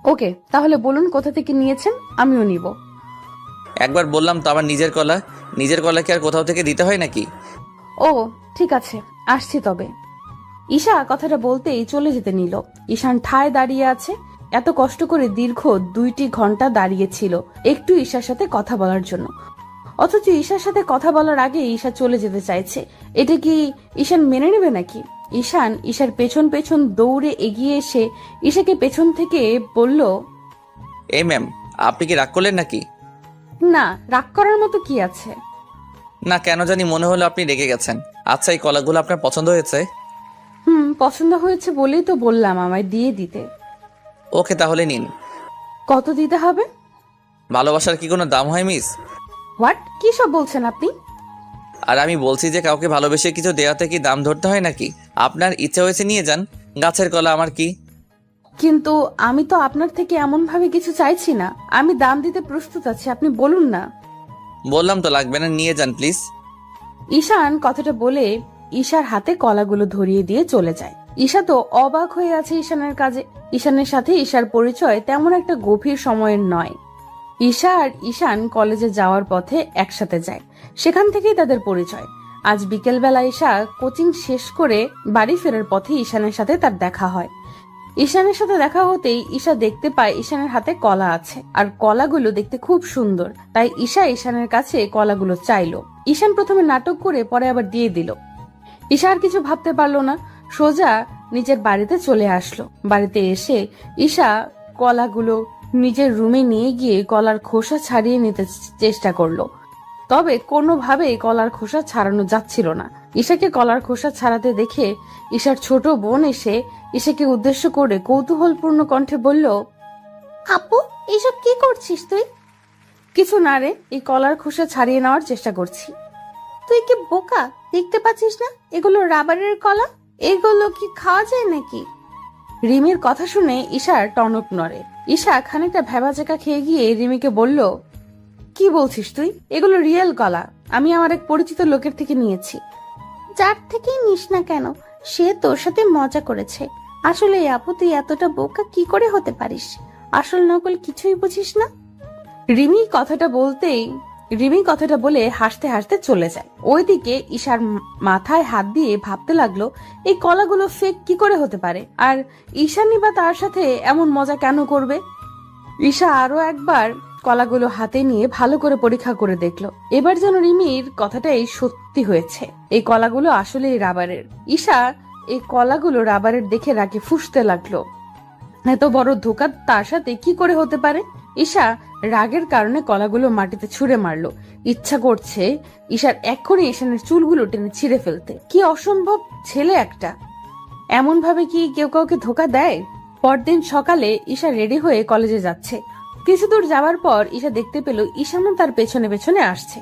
ওকে, তাহলে বলুন কোথা থেকে নিয়েছেন, আমিও নিব। একবার বললাম তো আমার নিজের কলা। নিজের কলা কি আর কোথাও থেকে দিতে হয় নাকি? ও ঠিক আছে, আসছি তবে। ঈশা কথাটা বলতেই চলে যেতে নিল। ঈশান ঠায় দাঁড়িয়ে আছে। এত কষ্ট করে দীর্ঘ 2টি ঘন্টা দাঁড়িয়েছিল একটু ঈশার সাথে কথা বলার জন্য, অথচ ঈশার সাথে কথা বলার আগে ঈশা চলে যেতে চাইছে। এটা কি ঈশান মেনে নেবে নাকি? ঈশান ঈশার পেছন পেছন দৌড়ে এগিয়ে এসে ঈশাকে পেছন থেকে বলল, এই ম্যাম, আপনি কি রাগ করলেন নাকি? না, রাগ করার মতো কি আছে? না, কেন জানি মনে হলো আপনি রেগে গেছেন। আচ্ছা, এই কলাগুলো আপনার পছন্দ হয়েছে? পছন্দ হয়েছে বলেই তো বললাম আমায় দিয়ে দিতে। ওকে, তাহলে নিন। কত দিতে হবে? ভালোবাসার কি কোনো দাম হয় মিস? হোয়াট, কি সব বলছেন আপনি? আর আমি বলছি যে কাউকে ভালোবেসে কিছু দেওয়াতে কি দাম ধরতে হয় নাকি? আপনার ইচ্ছা হয়েছে নিয়ে যান, গাছের কলা আমার কি। কিন্তু আমি তো আপনার থেকে এমন ভাবে কিছু চাইছি না। আমি দাম দিতে প্রস্তুত আছি, আপনি বলুন না। বললাম তো লাগবে না, নিয়ে যান প্লিজ। ঈশান কথাটা বলে ঈশার হাতে কলাগুলো ধরিয়ে দিয়ে চলে যায়। ঈশা তো অবাক হয়ে আছে ঈশানের কাজে। ঈশানের সাথে ঈশার পরিচয় তেমন একটা গভীর সময়ের নয়। ঈশা আর ঈশান কলেজে যাওয়ার পথে একসাথে যায়, সেখান থেকেই তাদের পরিচয়। আজ বিকেলবেলা ঈশা কোচিং শেষ করে বাড়ি ফেরার পথে ঈশানের সাথে তার দেখা হয়। ঈশানের সাথে দেখা হতেই ঈশা দেখতে পায় ঈশানের হাতে কলা আছে, আর কলাগুলো দেখতে খুব সুন্দর। তাই ঈশা ঈশানের কাছে কলাগুলো চাইলো। ঈশান প্রথমে নাটক করে পরে আবার দিয়ে দিল। ঈশা আর কিছু ভাবতে পারলো না, সোজা নিজের বাড়িতে চলে আসলো। বাড়িতে এসে ঈশা কলাগুলো নিজের রুমে নিয়ে গিয়ে কলার খোসা ছাড়িয়ে নিতে চেষ্টা করলো, তবে কোনোভাবেই কলার খোসা ছাড়ানো যাচ্ছিল না। ঈশাকে কলার খোসা ছাড়াতে দেখে ঈশার ছোট বোন এসে ঈশাকে উদ্দেশ্য করে কৌতূহলপূর্ণ কণ্ঠে বলল, আপু, এসব কি করছিস তুই? কিছু না রে, এই কলার খোসা ছাড়িয়ে নেওয়ার চেষ্টা করছি। তুই কি বোকা? দেখতে পাচ্ছিস না এগুলো রাবারের কলা? এগুলো কি খাওয়া যায় নাকি? রিমির কথা শুনে ঈশার টনক নড়ে। ঈশা খানিকটা ভ্যাবাচাকা খেয়ে গিয়ে রিমিকে বলল, কি বলছিস তুই? এগুলো রিয়েল কলা, আমি আমার এক পরিচিত লোকের থেকে নিয়েছি। যার থেকেই নিস না কেন, সে তোর সাথে মজা করেছে। আসলে আপু, তুই এতটা বোকা কি করে হতে পারিস? আসল নকল কিছুই বুঝিস না। রিমি কথাটা বলে হাসতে হাসতে চলে যায়। ওইদিকে ঈশার মাথায় হাত দিয়ে ভাবতে লাগলো, এই কলাগুলো ফেক কি করে হতে পারে, আর ঈশানী বা তার সাথে এমন মজা কেন করবে? ঈশা আরো একবার কলাগুলো হাতে নিয়ে ভালো করে পরীক্ষা করে দেখলো। এবার যেন রিমির কথাটাই সত্যি হয়েছে, এই কলাগুলো আসলেই রাবারের। ঈশা এই কলাগুলো রাবারের দেখে রাগে ফুঁসতে লাগলো। এত বড় ধোঁকা তার সাথে কি করে হতে পারে? ঈশা রাগের কারণে কলাগুলো মাটিতে ছুঁড়ে মারলো। ইচ্ছা করছে ঈশার এক্ষুনি ঈশানের চুলগুলো টেনে ছিঁড়ে ফেলতে। কি অসম্ভব ছেলে একটা! এমন ভাবে কি কেউ কাউকে ধোঁকা দেয়? পরদিন সকালে ঈশা রেডি হয়ে কলেজে যাচ্ছে। কিছু দূর যাওয়ার পর ঈশা দেখতে পেল ঈশানও তার পেছনে পেছনে আসছে।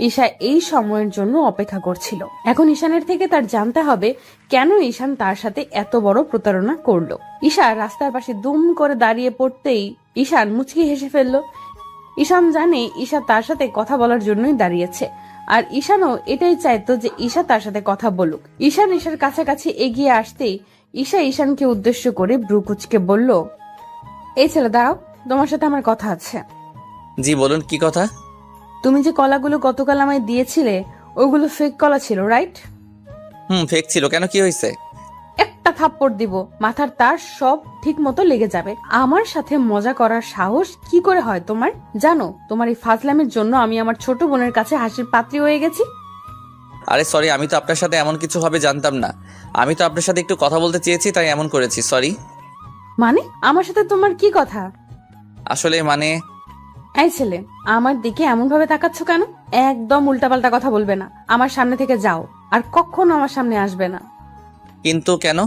ঈশা এই সময়ের জন্য অপেক্ষা করছিল। এখন ঈশানের থেকে তার জানতে হবে কেন ঈশান তার সাথে এত বড় প্রতারণা করলো। ঈশা রাস্তার পাশে দুম করে দাঁড়িয়ে পড়তেই ঈশান মুচকি হেসে ফেলল। ঈশান জানে ঈশা তার সাথে কথা বলার জন্যই দাঁড়িয়েছে, আর ঈশানও এটাই চাইতো যে ঈশা তার সাথে কথা বলুক। ঈশান ঈশার কাছাকাছি এগিয়ে আসতেই ঈশা ঈশানকে উদ্দেশ্য করে ভ্রু কুচকে বলল, এই ছেলে দাঁড়াও, তোমার সাথে আমার কথা আছে। জি বলুন, কি কথা? তুমি যে কলাগুলো গতকাল আমায় দিয়েছিলে ওগুলো ফেক কলা ছিল, রাইট? ফেক ছিল কেন, কি হয়েছে? একটা থাপ্পড় দিব, মাথার তার সব ঠিক মতো লেগে যাবে। আমার সাথে মজা করার সাহস কি করে হয় তোমার? জানো তোমার এই ফাজলামের জন্য আমি আমার ছোট বোনের কাছে হাসির পাত্রী হয়ে গেছি। আরে সরি, আমি তো আপনার সাথে এমন কিছু হবে জানতাম না। আমি তো আপনার সাথে একটু কথা বলতে চেয়েছি, তাই এমন করেছি, সরি। মানে আমার সাথে তোমার কি কথা? আসলে মানে এই ছেলে, আমার দিকে এমন ভাবে তাকাচ্ছ কেন? একদম উল্টাপাল্টা কথা বলবে না, আমার সামনে থেকে যাও, আর কখনো আমার সামনে আসবে না। কিন্তু কেন?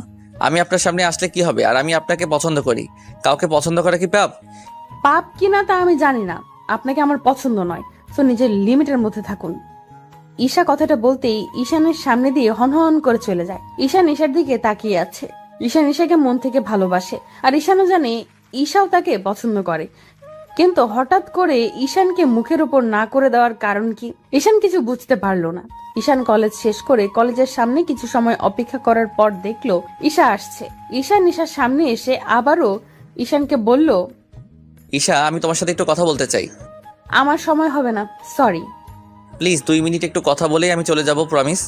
আমি আপনার সামনে আসলে কি হবে? আর আমি আপনাকে পছন্দ করি। কাউকে পছন্দ করা কি পাপ? পাপ কিনা তা আমি জানি না, আপনাকে আমার পছন্দ নয়, তো নিজের লিমিটের মধ্যে থাকুন। ঈশা কথাটা বলতেই ঈশানের সামনে দিয়ে হনহন করে চলে যায়। ঈশান ঈশার দিকে তাকিয়ে আছে। ঈশান ঈশাকে মন থেকে ভালোবাসে, আর ঈশানও জানে ঈশাও তাকে পছন্দ করে। কিন্তু হঠাৎ করে ঈশানকে মুখের উপর না করে দেওয়ার কারণ কি? ঈশান কিছু বুঝতে পারলো না। ঈশান কলেজ শেষ করে কলেজের সামনে কিছু সময় অপেক্ষা করার পর দেখলো ঈশা আসছে। ঈশান ঈশার সামনে এসে আবারও ঈশানকে বলল, ঈশা, আমি তোমার সাথে একটু কথা বলতে চাই। আমার সময় হবে না, সরি। প্লিজ 2 মিনিট একটু কথা বলেই আমি চলে যাব, প্রমিস।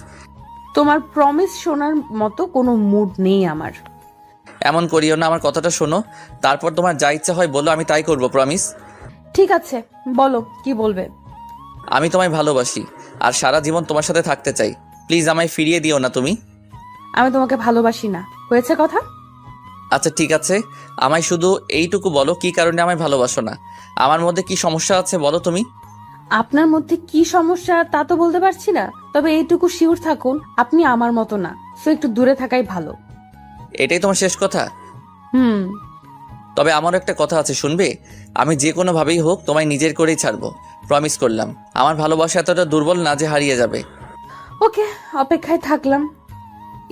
তোমার প্রমিস শোনার মতো কোনো মুড নেই আমার। এমন করিও না, আমার কথাটা শোনো, তারপর তোমার যা ইচ্ছা হয় বলো, আমি তাই করব, প্রমিস। ঠিক আছে, বলো কি বলবে। আমি তোমায় ভালোবাসি আর সারা জীবন তোমার সাথে থাকতে চাই। প্লিজ আমায় ফিরিয়ে দিও না তুমি। আমি তোমাকে ভালোবাসি না, হয়েছে কথা। আচ্ছা ঠিক আছে, আমায় শুধু এইটুকু বলো, কি কারণে আমায় ভালোবাসো না? আমার মধ্যে কি সমস্যা আছে বলো তুমি। আপনার মধ্যে কি সমস্যা তা তো বলতে পারছি না, তবে এইটুকু শিওর থাকুন আপনি আমার মতো না, সো একটু দূরে থাকাই ভালো। এটাই তোমার শেষ কথা? হুম। তবে আমারও একটা কথা আছে, শুনবে? আমি যে কোনো ভাবেই হোক তোমায় নিজের করেই ছাড়বো, প্রমিস করলাম। আমার ভালোবাসা এতটা দুর্বল না যে হারিয়ে যাবে। ওকে, অপেক্ষায় থাকলাম।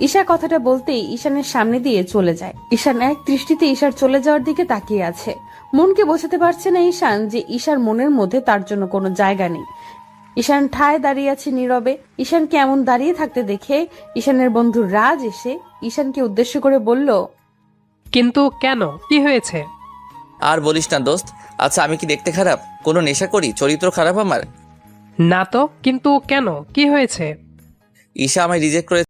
ঈশা কথাটা বলতেই ঈশানের সামনে দিয়ে চলে যায়। ঈশান এক দৃষ্টিতে ঈশার চলে যাওয়ার দিকে তাকিয়ে আছে। মনকে বোঝাতে পারছে না ঈশান যে ঈশার মনের মধ্যে তার জন্য কোনো জায়গা নেই। ঈশান ঠায় দাঁড়িয়ে আছে নীরবে। ঈশানকে এমন দাঁড়িয়ে থাকতে দেখে ঈশানের বন্ধু রাজ এসে ঈশানকে উদ্দেশ্য করে বলল, কিন্তু কেন, কি হয়েছে? আর বলিস না দোস্ত। আচ্ছা আমি কি দেখতে খারাপ? কোনো নেশা করি? চরিত্র খারাপ আমার? না তো, কিন্তু কেন, কি হয়েছে? ঈশা আমায় রিজেক্ট করে